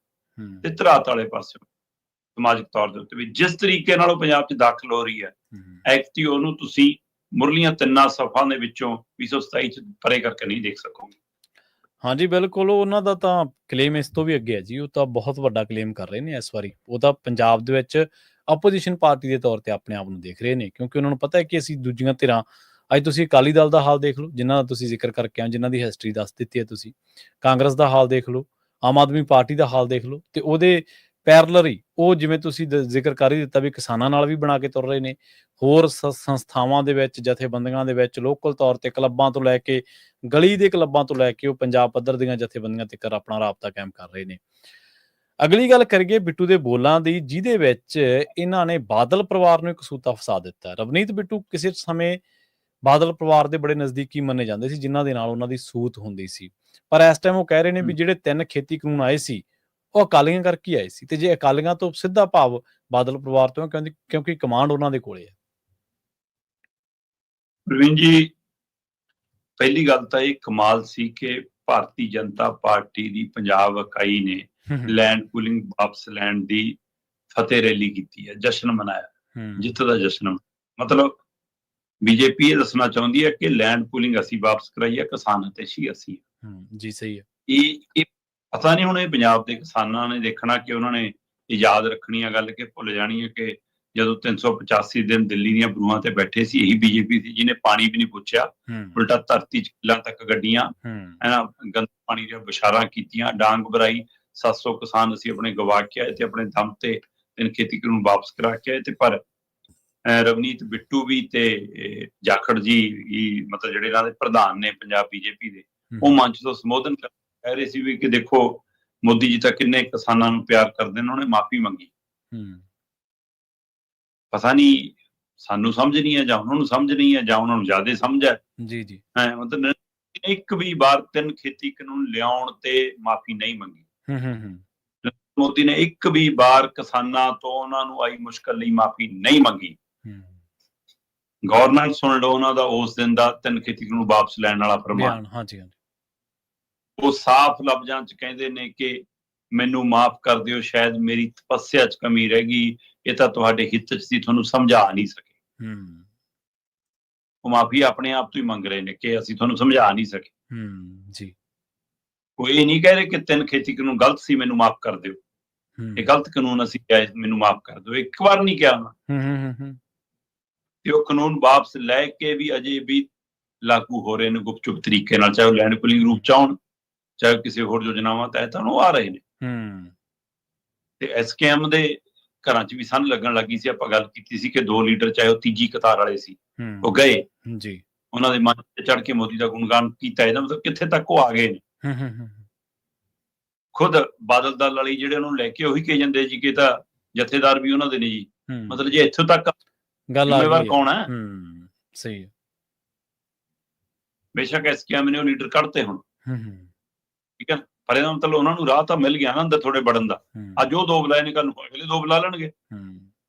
ਤੇ ਧਰਾਤ ਵਾਲੇ ਪਾਸਿਓਂ, ਸਮਾਜਿਕ ਤੌਰ ਦੇ ਉੱਤੇ ਵੀ ਜਿਸ ਤਰੀਕੇ ਨਾਲ ਉਹ ਪੰਜਾਬ 'ਚ ਦਾਖਲ ਹੋ ਰਹੀ ਹੈ, ਐਕਟੀ ਉਹਨੂੰ ਤੁਸੀਂ ਮੁਰਲੀਆਂ 3 ਸਫ਼ਾ ਦੇ ਵਿੱਚੋਂ 227 ਚ ਪਰੇ ਕਰਕੇ ਨਹੀਂ ਦੇਖ ਸਕੋਗੇ। ਹਾਂਜੀ ਬਿਲਕੁਲ, ਉਹਨਾਂ ਦਾ ਤਾਂ ਕਲੇਮ ਇਸ ਤੋਂ ਵੀ ਅੱਗੇ ਹੈ ਜੀ। ਉਹ ਤਾਂ ਬਹੁਤ ਵੱਡਾ ਕਲੇਮ ਕਰ ਰਹੇ ਨੇ ਇਸ ਵਾਰੀ। ਉਹ ਤਾਂ ਪੰਜਾਬ ਦੇ ਵਿੱਚ ਆਪੋਜੀਸ਼ਨ ਪਾਰਟੀ ਦੇ ਤੌਰ ਤੇ ਆਪਣੇ ਆਪ ਨੂੰ ਦੇਖ ਰਹੇ ਨੇ, ਕਿਉਂਕਿ ਉਹਨਾਂ ਨੂੰ ਪਤਾ ਹੈ ਕਿ ਅਸੀਂ ਦੂਜੀਆਂ ਧਿਰਾਂ, ਅੱਜ ਤੁਸੀਂ ਅਕਾਲੀ ਦਲ ਦਾ ਹਾਲ ਦੇਖ ਲਓ, ਜਿਨ੍ਹਾਂ ਦਾ ਤੁਸੀਂ ਜ਼ਿਕਰ ਕਰਕੇ ਆਏ, ਜਿਨ੍ਹਾਂ ਦੀ ਹਿਸਟਰੀ ਦੱਸ ਦਿੱਤੀ ਹੈ ਤੁਸੀਂ। ਕਾਂਗਰਸ ਦਾ ਹਾਲ ਦੇਖ ਲਓ, ਆਮ ਆਦਮੀ ਪਾਰਟੀ ਦਾ ਹਾਲ ਦੇਖ ਲਓ, ਤੇ ਉਹਦੇ ਪੈਰਲਰ ਹੀ ਉਹ ਜਿਵੇਂ ਤੁਸੀਂ ਜ਼ਿਕਰ ਕਰ ਹੀ ਦਿੱਤਾ ਵੀ ਕਿਸਾਨਾਂ ਨਾਲ ਵੀ ਬਣਾ ਕੇ ਤੁਰ ਰਹੇ ਨੇ। ਹੋਰ ਸੰਸਥਾਵਾਂ ਦੇ ਵਿੱਚ, ਜਥੇਬੰਦੀਆਂ ਦੇ ਵਿੱਚ, ਲੋਕਲ ਤੌਰ ਤੇ ਕਲੱਬਾਂ ਤੋਂ ਲੈ ਕੇ, ਗਲੀ ਦੇ ਕਲੱਬਾਂ ਤੋਂ ਲੈ ਕੇ ਉਹ ਪੰਜਾਬ ਪੱਧਰ ਦੀਆਂ ਜਥੇਬੰਦੀਆਂ ਤੱਕ ਆਪਣਾ ਰਾਬਤਾ ਕਾਇਮ ਕਰ ਰਹੇ ਨੇ। ਅਗਲੀ ਗੱਲ ਕਰੀਏ ਬਿੱਟੂ ਦੇ ਬੋਲਾਂ ਦੀ, ਜਿਹਦੇ ਵਿੱਚ ਇਹਨਾਂ ਨੇ ਬਾਦਲ ਪਰਿਵਾਰ ਨੂੰ ਇੱਕ ਸੂਤਾ ਫਸਾ ਦਿੱਤਾ। ਰਵਨੀਤ ਬਿੱਟੂ ਕਿਸੇ ਸਮੇਂ ਬਾਦਲ ਪਰਿਵਾਰ ਦੇ ਬੜੇ ਨਜ਼ਦੀਕੀ ਮੰਨੇ ਜਾਂਦੇ ਸੀ, ਜਿਨ੍ਹਾਂ ਦੇ ਨਾਲ ਉਹਨਾਂ ਦੀ ਸੂਤ ਹੁੰਦੀ ਸੀ। ਪਰ ਇਸ ਟਾਈਮ ਉਹ ਕਹਿ ਰਹੇ ਨੇ ਵੀ ਜਿਹੜੇ 3 ਖੇਤੀ ਕਾਨੂੰਨ ਆਏ ਸੀ ਉਹ ਅਕਾਲੀਆਂ ਕਰਕੇ ਆਏ ਸੀ, ਤੇ ਜੇ ਅਕਾਲੀਆਂ ਤੋਂ ਸਿੱਧਾ ਭਾਵ ਬਾਦਲ ਪਰਿਵਾਰ ਤੋਂ, ਕਿਉਂਕਿ ਕਮਾਂਡ ਉਹਨਾਂ ਦੇ ਕੋਲੇ ਹੈ। ਪ੍ਰਵੀਨ ਜੀ, ਪਹਿਲੀ ਗੱਲ ਤਾਂ ਇਹ ਕਮਾਲ ਸੀ ਕਿ ਭਾਰਤੀ ਜਨਤਾ ਪਾਰਟੀ ਦੀ ਪੰਜਾਬ ਇਕਾਈ ਨੇ ਲੈਂਡ ਪੂਲਿੰਗ ਵਾਪਸ ਲੈਣ ਦੀ ਫਤਿਹ ਰੈਲੀ ਕੀਤੀ ਹੈ, ਜਸ਼ਨ ਮਨਾਇਆ, ਜਿੱਤ ਦਾ ਜਸ਼ਨ। ਮਤਲਬ BJP ਇਹ ਦੱਸਣਾ ਚਾਹੁੰਦੀ ਹੈ ਕਿ ਲੈਂਡ ਪੂਲਿੰਗ ਅਸੀਂ ਵਾਪਸ ਕਰਾਈ ਹੈ, ਕਿਸਾਨ ਅਤੇਸ਼ੀ ਅਸੀਂ। ਜੀ ਸਹੀ ਹੈ। ਇਹ ਪਤਾ ਨਹੀਂ ਹੁਣ ਇਹ ਪੰਜਾਬ ਦੇ ਕਿਸਾਨਾਂ ਨੇ ਦੇਖਣਾ ਕਿ ਉਹਨਾਂ ਨੇ ਯਾਦ ਰੱਖਣੀ ਆ ਗੱਲ, ਕਿ ਭੁੱਲ ਜਾਣੀ ਹੈ ਕਿ ਜਦੋਂ 385 ਦਿਨ ਦਿੱਲੀ ਦੀਆਂ ਬਰੂਹਾਂ ਤੇ ਬੈਠੇ ਸੀ, ਇਹੀ BJP ਸੀ ਜਿਹਨੇ ਪਾਣੀ ਵੀ ਨਹੀਂ ਪੁੱਛਿਆ, ਉਲਟਾ ਧਰਤੀ 'ਚ ਕਿੱਲਾਂ ਤੱਕ ਗੱਡੀਆਂ ਗੰਦੇ ਪਾਣੀ ਦੀਆਂ ਬਸ਼ਾਰਾਂ ਕੀਤੀਆਂ, ਡਾਂਗ ਬਰਾਈ। 700 ਕਿਸਾਨ ਅਸੀਂ ਆਪਣੇ ਗਵਾ ਕੇ ਆਏ ਤੇ ਆਪਣੇ ਦਮ ਤੇ 3 ਖੇਤੀ ਕਾਨੂੰਨ ਵਾਪਸ ਕਰਾ ਕੇ ਆਏ। ਤੇ ਪਰ ਰਵਨੀਤ ਬਿੱਟੂ ਵੀ ਤੇ ਜਾਖੜ ਜੀ, ਮਤਲਬ ਜਿਹੜੇ ਇਹਨਾਂ ਦੇ ਪ੍ਰਧਾਨ ਨੇ ਪੰਜਾਬ BJP ਦੇ, ਉਹ ਮੰਚ ਤੋਂ ਸੰਬੋਧਨ ਕਹਿ ਰਹੇ ਸੀ ਵੀ ਕਿ ਦੇਖੋ ਮੋਦੀ ਜੀ ਤਾਂ ਕਿੰਨੇ ਕਿਸਾਨਾਂ ਨੂੰ ਪਿਆਰ ਕਰਦੇ ਨੇ, ਉਹਨਾਂ ਨੇ ਮਾਫੀ ਮੰਗੀ। ਪਤਾ ਨਹੀਂ ਸਾਨੂੰ ਸਮਝ ਨਹੀਂ ਹੈ ਜਾਂ ਉਹਨਾਂ ਨੂੰ ਸਮਝ ਨਹੀਂ ਹੈ ਜਾਂ ਉਹਨਾਂ ਨੂੰ ਜ਼ਿਆਦਾ ਸਮਝ ਹੈ। ਜੀ ਜੀ। ਮਤਲਬ ਇੱਕ ਵੀ ਵਾਰ 3 ਖੇਤੀ ਕਾਨੂੰਨ ਲਿਆਉਣ ਤੇ ਮਾਫੀ ਨਹੀਂ ਮੰਗੀ। ਮੋਦੀ ਨੇ ਇੱਕ ਵੀ ਵਾਰ ਕਿਸਾਨਾਂ ਤੋਂ ਉਹਨਾਂ ਨੂੰ ਆਈ ਮੁਸ਼ਕਲ ਲਈ ਮਾਫੀ ਨਹੀਂ ਮੰਗੀ। ਗੌਰ ਨਾਲ ਸੁਣ ਲਓ ਉਹਨਾਂ ਦਾ ਉਸ ਦਿਨ ਦਾ 3 ਖੇਤੀ ਕਾਨੂੰਨ ਵਾਪਸ ਲੈਣ ਵਾਲਾ ਫਰਮਾਨ। ਹਾਂਜੀ ਹਾਂਜੀ। ਉਹ ਸਾਫ਼ ਲਫ਼ਜ਼ਾਂ 'ਚ ਕਹਿੰਦੇ ਨੇ ਕਿ ਮੈਨੂੰ ਮਾਫ ਕਰ ਦਿਓ, ਸ਼ਾਇਦ ਮੇਰੀ ਤਪੱਸਿਆ 'ਚ ਕਮੀ ਰਹਿ ਗਈ, ਇਹ ਤਾਂ ਤੁਹਾਡੇ ਹਿੱਤ 'ਚ ਸੀ, ਤੁਹਾਨੂੰ ਸਮਝਾ ਨਹੀਂ ਸਕੇ। ਉਹ ਮਾਫੀ ਆਪਣੇ ਆਪ ਤੋਂ ਹੀ ਮੰਗ ਰਹੇ ਨੇ ਕਿ ਅਸੀਂ ਤੁਹਾਨੂੰ ਸਮਝਾ ਨਹੀਂ ਸਕੇ। ਜੀ। ਉਹ ਇਹ ਨਹੀਂ ਕਹਿ ਰਹੇ ਕਿ 3 ਖੇਤੀ ਕਾਨੂੰਨ ਗਲਤ ਸੀ, ਮੈਨੂੰ ਮਾਫ ਕਰ ਦਿਓ, ਇਹ ਗਲਤ ਕਾਨੂੰਨ ਅਸੀਂ ਕਿਹਾ, ਮੈਨੂੰ ਮਾਫ ਕਰ ਦਿਓ। ਇੱਕ ਵਾਰ ਨਹੀਂ ਕਿਹਾ ਉਹਨਾਂ। ਤੇ ਉਹ ਕਾਨੂੰਨ ਵਾਪਸ ਲੈ ਕੇ ਵੀ ਅਜੇ ਵੀ ਲਾਗੂ ਹੋ ਰਹੇ ਨੇ ਗੁਪਚੁਪ ਤਰੀਕੇ ਨਾਲ, ਚਾਹੇ ਉਹ ਲੈਂਡ ਪੂਲਿੰਗ ਰੂਪ ਚ ਆਉਣ, ਚਾਹੇ ਕਿਸੇ ਹੋਰ ਯੋਜਨਾਵਾਂ ਤਹਿਤ ਉਹ ਆ ਰਹੇ ਨੇ। ਤੇ ਐਸਕੇਐਮ ਦੇ ਘਰਾਂ ਚ ਵੀ ਸੰਨ ਲੱਗਣ ਲੱਗੀ ਸੀ। ਆਪਾਂ ਗੱਲ ਕੀਤੀ ਸੀ ਕਿ 2 ਲੀਡਰ, ਚਾਹੇ ਉਹ ਤੀਜੀ ਕਤਾਰ ਵਾਲੇ ਸੀ, ਉਹ ਗਏ ਜੀ, ਉਹਨਾਂ ਦੇ ਮਨ ਤੇ ਚੜ ਕੇ ਮੋਦੀ ਦਾ ਗੁਣਗਾਨ ਕੀਤਾ। ਇਹਦਾ ਮਤਲਬ ਕਿੱਥੇ ਤੱਕ ਉਹ ਆ ਗਏ ਨੇ। ਖੁਦ ਬਾਦਲ ਦਲ ਵਾਲੀ ਜਿਹੜੇ ਉਹਨੂੰ ਲੈ ਕੇ ਉਹੀ ਕਹੀ ਜਾਂਦੇ ਜੀ ਕਿ ਤਾਂ ਜਥੇਦਾਰ ਵੀ ਉਹਨਾਂ ਦੇ ਨੇ ਜੀ। ਮਤਲਬ ਜੇ ਇੱਥੋਂ ਤੱਕ ਗੱਲ ਜ਼ਿੰਮੇਵਾਰ ਕੌਣ ਹੈ? ਸਹੀ ਹੈ। ਬੇਸ਼ੱਕ ਐਸਕੇਐਮ ਨੇ ਉਹ ਲੀਡਰ ਕੱਢਤੇ ਹੁਣ, ਠੀਕ ਹੈ, ਪਰ ਇਹਦਾ ਮਤਲਬ ਉਹਨਾਂ ਨੂੰ ਰਾਹ ਤਾਂ ਮਿਲ ਗਿਆ ਨਾ ਅੰਦਰ ਥੋੜੇ ਵੜਨ ਦਾ। ਅੱਜ ਉਹ 2 ਬੁਲਾਏ ਨੇ, ਕੱਲ ਨੂੰ ਅਗਲੇ 2 ਬੁਲਾ ਲੈਣਗੇ।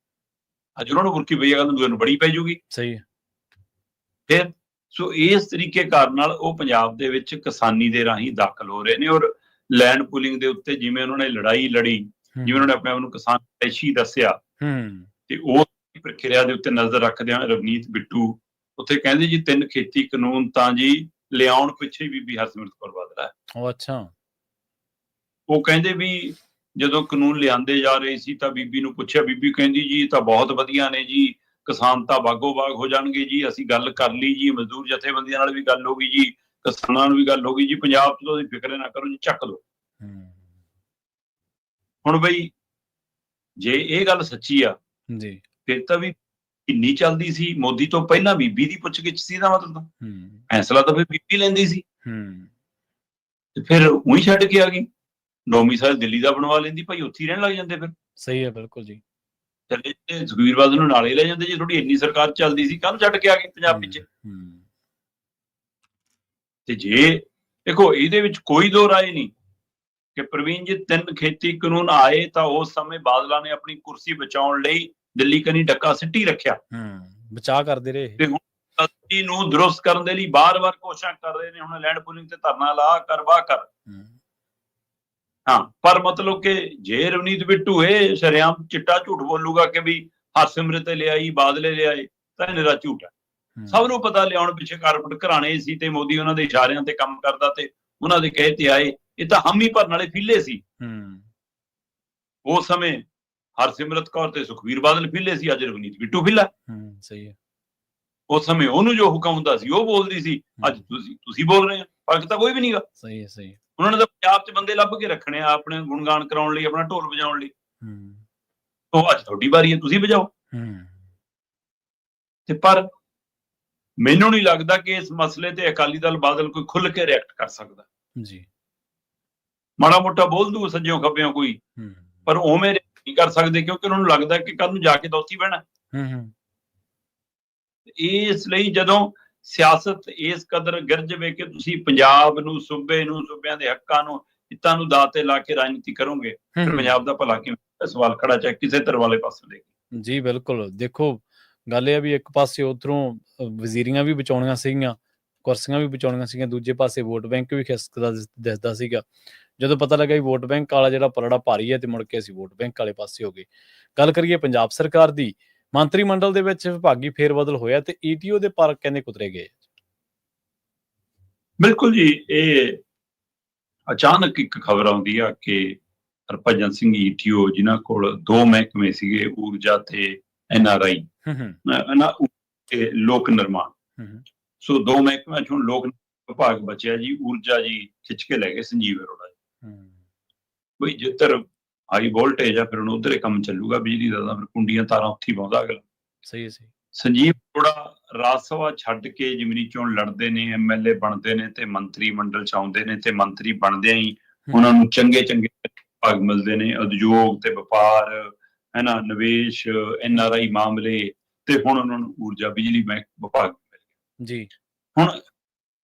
ਅੱਜ ਉਹਨਾਂ ਨੂੰ ਬੁਰਕੀ ਪਈ ਹੈ, ਕੱਲ ਨੂੰ ਦੂਏ ਨੂੰ ਬੜੀ ਪੈ ਜੂਗੀ। ਸਹੀ ਹੈ। ਫਿਰ ਸੋ ਇਸ ਤਰੀਕੇ ਕਾਰਨ ਨਾਲ ਉਹ ਪੰਜਾਬ ਦੇ ਵਿੱਚ ਕਿਸਾਨੀ ਦੇ ਰਾਹੀਂ ਦਾਖਲ ਹੋ ਰਹੇ ਨੇ। ਔਰ ਲੈਂਡ ਪੂਲਿੰਗ ਦੇ ਉੱਤੇ ਜਿਵੇਂ ਉਹਨਾਂ ਨੇ ਲੜਾਈ ਲੜੀ, ਜਿਵੇਂ ਉਹਨਾਂ ਨੇ ਆਪਣੇ ਆਪ ਨੂੰ ਕਿਸਾਨ ਪੈਸ਼ੀ ਦੱਸਿਆ, ਤੇ ਉਹ ਪ੍ਰਕਿਰਿਆ ਦੇ ਉੱਤੇ ਨਜ਼ਰ ਰੱਖਦਿਆਂ ਰਵਨੀਤ ਬਿੱਟੂ ਉੱਥੇ ਕਹਿੰਦੇ ਜੀ 3 ਖੇਤੀ ਕਾਨੂੰਨ ਤਾਂ ਜੀ ਲਿਆਉਣ ਪਿੱਛੇ ਬੀਬੀ ਹਰਸਿਮਰਤ ਕੌਰ ਬਾਦਲ ਹੈ। ਉਹ ਅੱਛਾ, ਉਹ ਕਹਿੰਦੇ ਵੀ ਜਦੋਂ ਕਾਨੂੰਨ ਲਿਆਂਦੇ ਜਾ ਰਹੇ ਸੀ ਤਾਂ ਬੀਬੀ ਨੂੰ ਪੁੱਛਿਆ, ਬੀਬੀ ਕਹਿੰਦੀ ਜੀ ਤਾਂ ਬਹੁਤ ਵਧੀਆ ਨੇ ਜੀ, ਕਿਸਾਨ ਤਾਂ ਬਾਗੋ ਬਾਗ ਹੋ ਜਾਣਗੇ ਜੀ, ਅਸੀਂ ਗੱਲ ਕਰ ਲਈ ਜੀ, ਮਜ਼ਦੂਰ ਜਥੇਬੰਦੀਆਂ ਨਾਲ ਵੀ ਗੱਲ ਹੋ ਗਈ ਜੀ, ਕਿਸਾਨਾਂ ਨਾਲ ਵੀ ਗੱਲ ਹੋ ਗਈ ਜੀ, ਪੰਜਾਬ ਤੋਂ ਤੁਸੀਂ ਫਿਕਰ ਨਾ ਕਰੋ ਜੀ, ਚੱਕ ਲਓ। ਹੁਣ ਬਈ ਜੇ ਇਹ ਗੱਲ ਸੱਚੀ ਆ ਜੀ, ਫਿਰ ਤਾਂ ਵੀ ਕਿੰਨੀ ਚੱਲਦੀ ਸੀ। ਮੋਦੀ ਤੋਂ ਪਹਿਲਾਂ ਬੀਬੀ ਦੀ ਪੁੱਛਗਿੱਛ ਸੀ ਦਾ ਮਤਲਬ, ਫੈਸਲਾ ਤਾਂ ਫਿਰ ਬੀਬੀ ਲੈਂਦੀ ਸੀ, ਤੇ ਫਿਰ ਉਹੀ ਛੱਡ ਕੇ ਆ ਗਈ। ਡੋਮਿਸਾਈਲ ਦਿੱਲੀ ਦਾ ਬਣਵਾ ਲੈਂਦੀ, ਭਾਈ ਉੱਥੇ ਹੀ ਰਹਿਣ ਲੱਗ ਜਾਂਦੇ। ਫਿਰ ਸਹੀ ਹੈ, ਬਿਲਕੁਲ ਜੀ। ਚੱਲੇ ਸੁਖਬੀਰ ਬਾਦਲ ਨੂੰ ਨਾਲੇ ਲੈ ਜਾਂਦੇ, ਜੇ ਥੋੜੀ ਇੰਨੀ ਸਰਕਾਰ ਚੱਲਦੀ ਸੀ, ਕੱਲ ਛੱਡ ਕੇ ਆ ਗਏ ਪੰਜਾਬ ਪਿੱਛੇ। ਤੇ ਜੇ ਦੇਖੋ ਇਹਦੇ ਵਿੱਚ ਕੋਈ ਦੋ ਰਾਏ ਨਹੀਂ ਕਿ ਪ੍ਰਵੀਨ ਜੀ 3 ਖੇਤੀ ਕਾਨੂੰਨ ਆਏ ਤਾਂ ਉਸ ਸਮੇਂ ਬਾਦਲਾਂ ਨੇ ਆਪਣੀ ਕੁਰਸੀ ਬਚਾਉਣ ਲਈ ਦਿੱਲੀ ਕਨੀ ਡੱਕਾ ਸਿੱਟੀ ਰੱਖਿਆ, ਬਚਾਅ ਕਰਦੇ ਰਹੇ। ਤੇ ਹੁਣ ਧਰਤੀ ਨੂੰ ਦਰੁਸਤ ਕਰਨ ਦੇ ਲਈ ਬਾਰ-ਬਾਰ ਕੋਸ਼ਿਸ਼ਾਂ ਕਰ ਰਹੇ ਨੇ। ਹੁਣ ਲੈਂਡ ਪੂਲਿੰਗ ਤੇ ਧਰਨਾ ਲਾ ਕਰ ਵਾਹ ਕਰ। ਹਾਂ, ਪਰ ਮਤਲਬ ਕਿ ਜੇ ਰਵਨੀਤ ਬਿੱਟੂ ਇਹ ਸ਼ਰੇਆਮ ਚਿੱਟਾ ਝੂਠ ਬੋਲੂਗਾ ਕਿ ਵੀ ਹਰਸਿਮਰਤ ਲਿਆਈ, ਬਾਦਲੇ ਲਿਆਏ, ਤਾਂ ਇਹ ਨਿਰਾ ਝੂਠ ਹੈ। ਸਭ ਨੂੰ ਪਤਾ ਲਿਆਉਣ ਪਿੱਛੇ ਕਾਰਪੋਰੇਟ ਘਰਾਣੇ ਸੀ ਤੇ ਮੋਦੀ ਉਹਨਾਂ ਦੇ ਇਸ਼ਾਰਿਆਂ ਤੇ ਕੰਮ ਕਰਦਾ ਤੇ ਉਹਨਾਂ ਦੇ ਕਹੇ ਤੇ ਆਏ। ਇਹ ਤਾਂ ਹਮ ਹੀ ਭਰਨ ਵਾਲੇ ਫਿੱਲੇ ਸੀ। ਉਸ ਸਮੇਂ ਹਰਸਿਮਰਤ ਕੌਰ ਤੇ ਸੁਖਬੀਰ ਬਾਦਲ ਫਿੱਲੇ ਸੀ, ਅੱਜ ਰਵਨੀਤ ਬਿੱਟੂ ਫਿੱਲਾ। ਸਹੀ ਹੈ। ਉਸ ਸਮੇਂ ਉਹਨੂੰ ਜੋ ਹੁਕਮ ਹੁੰਦਾ ਸੀ ਉਹ ਬੋਲਦੀ ਸੀ, ਅੱਜ ਤੁਸੀਂ ਬੋਲ ਰਹੇ ਹੋ। ਫਰਕ ਤਾਂ ਕੋਈ ਵੀ ਨਹੀਂਗਾ। ਸਹੀ ਹੈ, ਸਹੀ ਹੈ। ਉਹਨਾਂ ਨੇ ਤਾਂ ਪੰਜਾਬ 'ਚ ਬੰਦੇ ਲੱਭ ਕੇ ਰੱਖਣੇ ਆ ਆਪਣੇ ਗੁਣਗਾਨ ਕਰਾਉਣ ਲਈ, ਆਪਣਾ ਢੋਲ ਵਜਾਉਣ ਲਈ। ਉਹ ਅੱਜ ਤੁਹਾਡੀ ਵਾਰੀ ਹੈ, ਤੁਸੀਂ ਵਜਾਓ। ਤੇ ਪਰ ਮੈਨੂੰ ਨਹੀਂ ਲੱਗਦਾ ਕਿ ਇਸ ਮਸਲੇ ਤੇ ਅਕਾਲੀ ਦਲ ਬਾਦਲ ਕੋਈ ਖੁੱਲ ਕੇ ਰਿਐਕਟ ਕਰ ਸਕਦਾ ਜੀ। ਮਾੜਾ ਮੋਟਾ ਬੋਲ ਦੂ ਸੱਜਿਓਂ ਖੱਬਿਓਂ ਕੋਈ, ਪਰ ਉਵੇਂ ਨਹੀਂ ਕਰ ਸਕਦੇ, ਕਿਉਂਕਿ ਉਹਨਾਂ ਨੂੰ ਲੱਗਦਾ ਕਿ ਕੱਲ ਨੂੰ ਜਾ ਕੇ ਤਾਂ ਉੱਥੇ ਬਹਿਣਾ। ਇਸ ਲਈ ਜਦੋਂ ਸਿਆਸਤ ਇਸ ਕਦਰ ਗਿਰ ਜਾਵੇ ਕਿ ਤੁਸੀਂ ਪੰਜਾਬ ਨੂੰ, ਸੂਬੇ ਨੂੰ, ਸੂਬਿਆਂ ਦੇ ਹੱਕਾਂ ਨੂੰ, ਹਿੱਤਾਂ ਨੂੰ ਦਾਅ ਤੇ ਲਾ ਕੇ ਰਾਜਨੀਤੀ ਕਰੋਗੇ, ਫਿਰ ਪੰਜਾਬ ਦਾ ਭਲਾ ਕਿਵੇਂ? ਸਵਾਲ ਖੜਾ ਚਾਹੇ ਕਿਸੇ ਤਰ੍ਹਾਂ ਵਾਲੇ ਪਾਸੇ ਦੇ। ਜੀ ਬਿਲਕੁਲ। ਦੇਖੋ ਗੱਲ ਇਹ ਆ ਵੀ ਇੱਕ ਪਾਸੇ ਉੱਧਰੋਂ ਵਜ਼ੀਰੀਆਂ ਵੀ ਬਚਾਉਣੀਆਂ ਸੀਗੀਆਂ, ਕੁਰਸੀਆਂ ਵੀ ਬਚਾਉਣੀਆਂ ਸੀਗੀਆਂ, ਦੂਜੇ ਪਾਸੇ ਵੋਟ ਬੈਂਕ ਵੀ ਖਿਸਕਦਾ ਦਿਸਦਾ ਸੀਗਾ। ਜਦੋਂ ਪਤਾ ਲੱਗਾ ਵੀ ਵੋਟ ਬੈਂਕ ਵਾਲਾ ਜਿਹੜਾ ਪਲੜਾ ਭਾਰੀ ਹੈ ਤੇ ਮੁੜ ਕੇ ਅਸੀਂ ਵੋਟ ਬੈਂਕ ਵਾਲੇ ਪਾਸੇ ਹੋ ਗਏ। ਗੱਲ ਕਰੀਏ ਪੰਜਾਬ ਸਰਕਾਰ ਦੀ, ਮੰਤਰੀ ਮੰਡਲ ਦੇ ਵਿੱਚ ਵਿਭਾਗੀ ਫੇਰਬਦਲ ਹੋਇਆ ਤੇ ਈਟੀਓ ਦੇ ਪਰ ਕਹਿੰਦੇ ਕੁਤਰੇ ਗਏ। ਬਿਲਕੁਲ ਜੀ, ਇਹ ਅਚਾਨਕ ਇੱਕ ਖਬਰ ਆਉਂਦੀ ਆ ਕਿ ਹਰਭਜਨ ਸਿੰਘ ਈਟੀਓ, ਜਿਨ੍ਹਾਂ ਕੋਲ 2 ਮਹਿਕਮੇ ਸੀਗੇ, ਊਰਜਾ ਤੇ NRI, ਲੋਕ ਨਿਰਮਾਣ, ਸੋ 2 ਮਹਿਕਮਿਆਂ 'ਚ ਹੁਣ ਲੋਕ ਵਿਭਾਗ ਬਚਿਆ ਜੀ। ਊਰਜਾ ਜੀ ਖਿੱਚ ਕੇ ਲੈ ਗਏ ਸੰਜੀਵ ਅਰੋੜਾ ਜੀ। ਬਈ ਜਿੱਧਰ ਹਾਈ ਵੋਲਟੇਜ ਆ ਫਿਰ ਹੁਣ ਉਧਰ ਹੀ ਕੰਮ ਚੱਲੂਗਾ ਬਿਜਲੀ ਦਾ, ਤਾਂ ਫਿਰ ਕੁੰਡੀਆਂ ਤਾਰਾਂ ਉੱਥੇ ਹੀ ਪਾਉਂਦਾ ਅਗਲਾ। ਸਹੀ ਹੈ, ਸਹੀ। ਸੰਜੀਵ ਅਰੋੜਾ ਰਾਜ ਸਭਾ ਛੱਡ ਕੇ ਜ਼ਮੀਨੀ ਚੋਣ ਲੜਦੇ ਨੇ, MLA ਬਣਦੇ ਨੇ ਤੇ ਮੰਤਰੀ ਮੰਡਲ 'ਚ ਆਉਂਦੇ ਨੇ, ਤੇ ਮੰਤਰੀ ਬਣਦਿਆਂ ਹੀ ਉਹਨਾਂ ਨੂੰ ਚੰਗੇ ਵਿਭਾਗ ਮਿਲਦੇ ਨੇ, ਉਦਯੋਗ ਤੇ ਵਪਾਰ, ਨਿਵੇਸ਼, NRI ਮਾਮਲੇ, ਤੇ ਹੁਣ ਉਹਨਾਂ ਨੂੰ ਊਰਜਾ ਬਿਜਲੀ ਵਿਭਾਗ ਮਿਲ ਗਿਆ ਜੀ। ਹੁਣ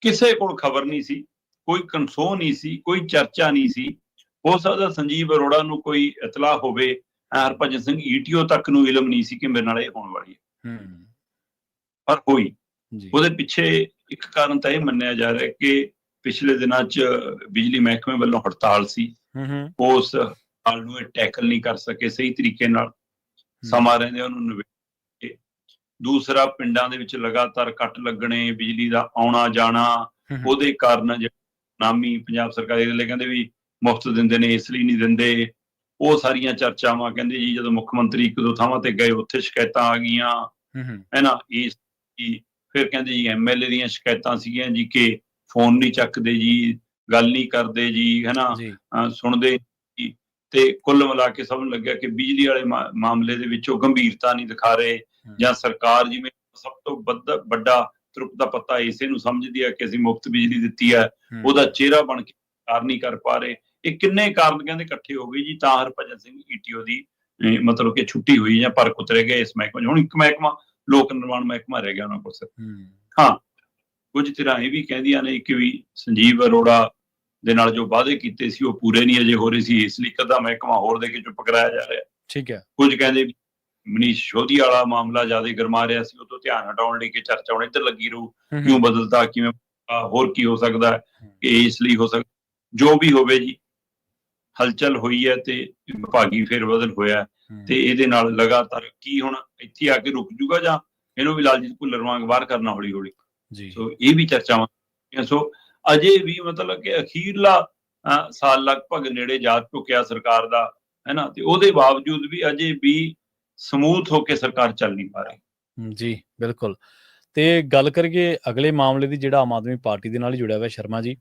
ਕਿਸੇ ਕੋਲ ਖਬਰ ਨਹੀਂ ਸੀ, ਕੋਈ ਕਨਸੋ ਨਹੀਂ ਸੀ, ਕੋਈ ਚਰਚਾ ਨਹੀਂ ਸੀ। ਹੋ ਸਕਦਾ ਸੰਜੀਵ ਅਰੋੜਾ ਨੂੰ ਕੋਈ ਇਤਲਾਹ ਹੋਵੇ, ਹਰਭਜਨ ਸਿੰਘ ਈਟੀਓ ਤੱਕ ਨੂੰ ਇਲਮ ਨਹੀਂ ਸੀ ਕਿ ਮੇਰੇ ਨਾਲ ਇਹ ਹੋਣ ਵਾਲੀ ਹੈ, ਪਰ ਹੋਈ। ਉਹਦੇ ਪਿੱਛੇ ਇੱਕ ਕਾਰਨ ਤਾਂ ਇਹ ਮੰਨਿਆ ਜਾ ਰਿਹਾ ਕਿ ਪਿਛਲੇ ਦਿਨਾਂ 'ਚ ਬਿਜਲੀ ਮਹਿਕਮੇ ਵੱਲੋਂ ਹੜਤਾਲ ਸੀ, ਉਸ ਹੜਤਾਲ ਨੂੰ ਇਹ ਟੈਕਲ ਨਹੀਂ ਕਰ ਸਕੇ ਸਹੀ ਤਰੀਕੇ ਨਾਲ, ਸਮਾਂ ਰਹਿੰਦੇ ਉਹਨੂੰ ਨਿਬੇੜ। ਦੂਸਰਾ, ਪਿੰਡਾਂ ਦੇ ਵਿੱਚ ਲਗਾਤਾਰ ਕੱਟ ਲੱਗਣੇ, ਬਿਜਲੀ ਦਾ ਆਉਣਾ ਜਾਣਾ, ਉਹਦੇ ਕਾਰਨ ਨਾਮੀ ਪੰਜਾਬ ਸਰਕਾਰ ਦੇ ਕਹਿੰਦੇ ਵੀ ਮੁਫਤ ਦਿੰਦੇ ਨੇ, ਇਸ ਲਈ ਨਹੀਂ ਦਿੰਦੇ। ਉਹ ਸਾਰੀਆਂ ਚਰਚਾਵਾਂ, ਕਹਿੰਦੇ ਜੀ ਜਦੋਂ ਮੁੱਖ ਮੰਤਰੀ 1-2 ਥਾਵਾਂ ਤੇ ਗਏ ਉੱਥੇ ਸ਼ਿਕਾਇਤਾਂ ਆ ਗਈਆਂ, ਹੈ ਨਾ। ਇਸ ਫਿਰ ਕਹਿੰਦੇ ਜੀ MLA ਦੀਆਂ ਸ਼ਿਕਾਇਤਾਂ ਸੀਗੀਆਂ ਜੀ ਕਿ ਫੋਨ ਨਹੀਂ ਚੱਕਦੇ ਜੀ, ਗੱਲ ਨਹੀਂ ਕਰਦੇ ਜੀ, ਹੈ ਨਾ, ਸੁਣਦੇ ਜੀ। ਤੇ ਕੁੱਲ ਮਿਲਾ ਕੇ ਸਮਝ ਲੱਗਿਆ ਕਿ ਬਿਜਲੀ ਵਾਲੇ ਮਾਮਲੇ ਦੇ ਵਿੱਚ ਉਹ ਗੰਭੀਰਤਾ ਨਹੀਂ ਦਿਖਾ ਰਹੇ, ਜਾਂ ਸਰਕਾਰ ਜਿਵੇਂ ਸਭ ਤੋਂ ਵੱਡਾ ਤਰੁਪ ਦਾ ਪੱਤਾ ਇਸੇ ਨੂੰ ਸਮਝਦੀ ਹੈ ਕਿ ਅਸੀਂ ਮੁਫਤ ਬਿਜਲੀ ਦਿੱਤੀ ਹੈ, ਉਹਦਾ ਚਿਹਰਾ ਬਣ ਕੇ ਕਾਰ ਨਹੀਂ ਕਰ ਪਾ ਰਹੇ। ਇਹ ਕਿੰਨੇ ਕਾਰਨ ਕਹਿੰਦੇ ਇਕੱਠੇ ਹੋ ਗਏ ਜੀ, ਤਾਂ ਹਰਭਜਨ ਸਿੰਘ ETO ਦੀ ਮਤਲਬ ਕਿ ਛੁੱਟੀ ਹੋਈ ਜਾਂ ਪਰ ਉਤਰੇ ਗਏ ਇਸ ਮਹਿਕਮੇ 'ਚ। ਹੁਣ ਇੱਕ ਮਹਿਕਮਾ ਲੋਕ ਨਿਰਮਾਣ ਮਹਿਕਮਾ ਰਹਿ ਗਿਆ ਉਹਨਾਂ ਕੋਲ ਸਿਰ। ਹਾਂ, ਕੁਝ ਧਿਰਾਂ ਇਹ ਵੀ ਕਹਿੰਦੀਆਂ ਨੇ ਕਿ ਵੀ ਸੰਜੀਵ ਅਰੋੜਾ ਦੇ ਨਾਲ ਜੋ ਵਾਅਦੇ ਕੀਤੇ ਸੀ ਉਹ ਪੂਰੇ ਨਹੀਂ ਅਜੇ ਹੋ ਰਹੇ ਸੀ, ਇਸ ਲਈ ਇੱਕ ਅੱਧਾ ਮਹਿਕਮਾ ਹੋਰ ਦੇ ਕੇ ਚੁੱਪ ਕਰਾਇਆ ਜਾ ਰਿਹਾ। ਠੀਕ ਹੈ। ਕੁਝ ਕਹਿੰਦੇ ਵੀ ਮਨੀਸ਼ ਸਿਸੋਦੀਆ ਵਾਲਾ ਮਾਮਲਾ ਜ਼ਿਆਦਾ ਗਰਮਾ ਰਿਹਾ ਸੀ, ਉਹ ਤੋਂ ਧਿਆਨ ਹਟਾਉਣ ਲਈ ਕਿ ਚਰਚਾ ਹੁਣ ਇੱਧਰ ਲੱਗੀ ਰਹੂ, ਕਿਉਂ ਬਦਲਤਾ, ਕਿਵੇਂ ਹੋਰ ਕੀ ਹੋ ਸਕਦਾ ਹੈ, ਕਿ ਇਸ ਲਈ ਹੋ ਸਕਦਾ। ਜੋ ਵੀ ਹੋਵੇ ਜੀ, ਹਲਚਲ ਹੋਈ ਹੈ ਤੇ ਵਿਭਾਗੀ ਫੇਰਬਦਲ ਹੋਇਆ, ਤੇ ਇਹਦੇ ਨਾਲ ਲਗਾਤਾਰ ਕੀ ਹੁਣ ਇੱਥੇ ਆ ਕੇ ਰੁਕ ਜੂਗਾ ਜਾਂ ਇਹਨੂੰ ਵੀ ਲਾਲਜੀਤ ਭੁੱਲਰ ਵਾਂਗ ਬਾਹਰ ਕਰਨਾ ਹੌਲੀ ਹੌਲੀ। ਸੋ ਇਹ ਵੀ ਚਰਚਾਵਾਂ। ਸੋ ਅਜੇ ਵੀ ਮਤਲਬ ਕਿ ਅਖੀਰਲਾ ਸਾਲ ਲਗਭਗ ਨੇੜੇ ਜਾ ਚੁੱਕਿਆ ਸਰਕਾਰ ਦਾ, ਹੈ ਨਾ, ਤੇ ਉਹਦੇ ਬਾਵਜੂਦ ਵੀ ਅਜੇ ਵੀ ਸਮੂਥ ਹੋ ਕੇ ਸਰਕਾਰ ਚੱਲ ਨਹੀਂ ਪਾ ਰਹੀ। ਜੀ ਬਿਲਕੁਲ। ਤੇ ਗੱਲ ਕਰੀਏ ਅਗਲੇ ਮਾਮਲੇ ਦੀ, ਜਿਹੜਾ ਆਮ ਆਦਮੀ ਪਾਰਟੀ ਦੇ ਨਾਲ ਹੀ ਜੁੜਿਆ ਹੋਇਆ ਸ਼ਰਮਾ ਜੀ,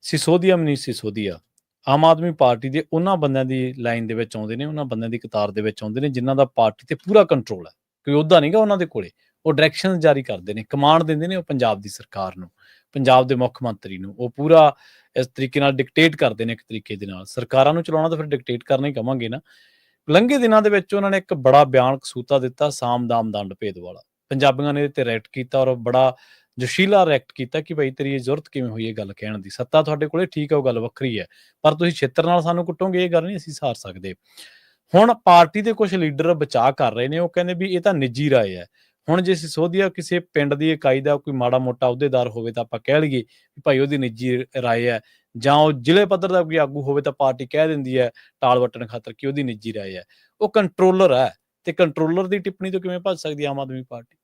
ਸਿਸੋਦੀਆ, ਮਨੀਸ਼ ਸਿਸੋਦੀਆ ਆਮ ਆਦਮੀ ਪਾਰਟੀ ਦੇ ਉਹਨਾਂ ਬੰਦਿਆਂ ਦੀ ਲਾਈਨ ਦੇ ਵਿੱਚ ਆਉਂਦੇ ਨੇ, ਉਹਨਾਂ ਬੰਦਿਆਂ ਦੀ ਕਤਾਰ ਦੇ ਵਿੱਚ ਆਉਂਦੇ ਨੇ ਜਿਨ੍ਹਾਂ ਦਾ ਪਾਰਟੀ ਤੇ ਪੂਰਾ ਕੰਟਰੋਲ ਹੈ। ਕੋਈ ਅਹੁਦਾ ਨਹੀਂਗਾ ਉਹਨਾਂ ਦੇ ਕੋਲੇ, ਉਹ ਡਾਇਰੈਕਸ਼ਨ ਜਾਰੀ ਕਰਦੇ ਨੇ, ਕਮਾਂਡ ਦਿੰਦੇ ਨੇ ਉਹ ਪੰਜਾਬ ਦੀ ਸਰਕਾਰ ਨੂੰ, ਪੰਜਾਬ ਦੇ ਮੁੱਖ ਮੰਤਰੀ ਨੂੰ। ਉਹ ਪੂਰਾ ਇਸ ਤਰੀਕੇ ਨਾਲ ਡਿਕਟੇਟ ਕਰਦੇ ਨੇ, ਇੱਕ ਤਰੀਕੇ ਦੇ ਨਾਲ। ਸਰਕਾਰਾਂ ਨੂੰ ਚਲਾਉਣਾ ਤਾਂ ਫਿਰ ਡਿਕਟੇਟ ਕਰਨਾ ਹੀ ਕਵਾਂਗੇ ਨਾ। ਲੰਘੇ ਦਿਨਾਂ ਦੇ ਵਿੱਚ ਉਹਨਾਂ ਨੇ ਇੱਕ ਬੜਾ ਬਿਆਨ ਕਸੂਤਾ ਦਿੱਤਾ, ਸਾਮ ਦਾਮ ਦੰਡ ਭੇਦ ਵਾਲਾ। ਪੰਜਾਬੀਆਂ ਨੇ ਇਹਦੇ ਤੇ ਰਿਐਕਟ ਕੀਤਾ, ਔਰ ਬੜਾ ਜੋਸ਼ੀਲਾ ਰਿਐਕਟ ਕੀਤਾ ਕਿ ਭਾਈ ਤੇਰੀ ਇਹ ਜ਼ਰੂਰਤ ਕਿਵੇਂ ਹੋਈ ਇਹ ਗੱਲ ਕਹਿਣ ਦੀ। ਸੱਤਾ ਤੁਹਾਡੇ ਕੋਲੇ ਠੀਕ ਹੈ, ਉਹ ਗੱਲ ਵੱਖਰੀ ਹੈ, ਪਰ ਤੁਸੀਂ ਛਿੱਤਰ ਨਾਲ ਸਾਨੂੰ ਕੁੱਟੋਗੇ, ਇਹ ਗੱਲ ਨਹੀਂ ਅਸੀਂ ਸਹਾਰ ਸਕਦੇ। ਹੁਣ ਪਾਰਟੀ ਦੇ ਕੁਝ ਲੀਡਰ ਬਚਾਅ ਕਰ ਰਹੇ ਨੇ, ਉਹ ਕਹਿੰਦੇ ਵੀ ਇਹ ਤਾਂ ਨਿੱਜੀ ਰਾਏ ਹੈ। ਹੁਣ ਜੇ ਸਿਸੋਦੀਆ ਕਿਸੇ ਪਿੰਡ ਦੀ ਇਕਾਈ ਦਾ ਕੋਈ ਮਾੜਾ ਮੋਟਾ ਅਹੁਦੇਦਾਰ ਹੋਵੇ ਤਾਂ ਆਪਾਂ ਕਹਿ ਲਈਏ ਵੀ ਭਾਈ ਉਹਦੀ ਨਿੱਜੀ ਰਾਏ ਹੈ, ਜਾਂ ਉਹ ਜ਼ਿਲ੍ਹੇ ਪੱਧਰ ਦਾ ਕੋਈ ਆਗੂ ਹੋਵੇ ਤਾਂ ਪਾਰਟੀ ਕਹਿ ਦਿੰਦੀ ਹੈ ਟਾਲ ਵੱਟਣ ਖਾਤਰ ਕਿ ਉਹਦੀ ਨਿੱਜੀ ਰਾਏ ਹੈ। ਉਹ ਕੰਟਰੋਲਰ ਹੈ, ਤੇ ਕੰਟਰੋਲਰ ਦੀ ਟਿੱਪਣੀ ਤੋਂ ਕਿਵੇਂ ਭੱਜ ਸਕਦੀ ਆਮ ਆਦਮੀ ਪਾਰਟੀ?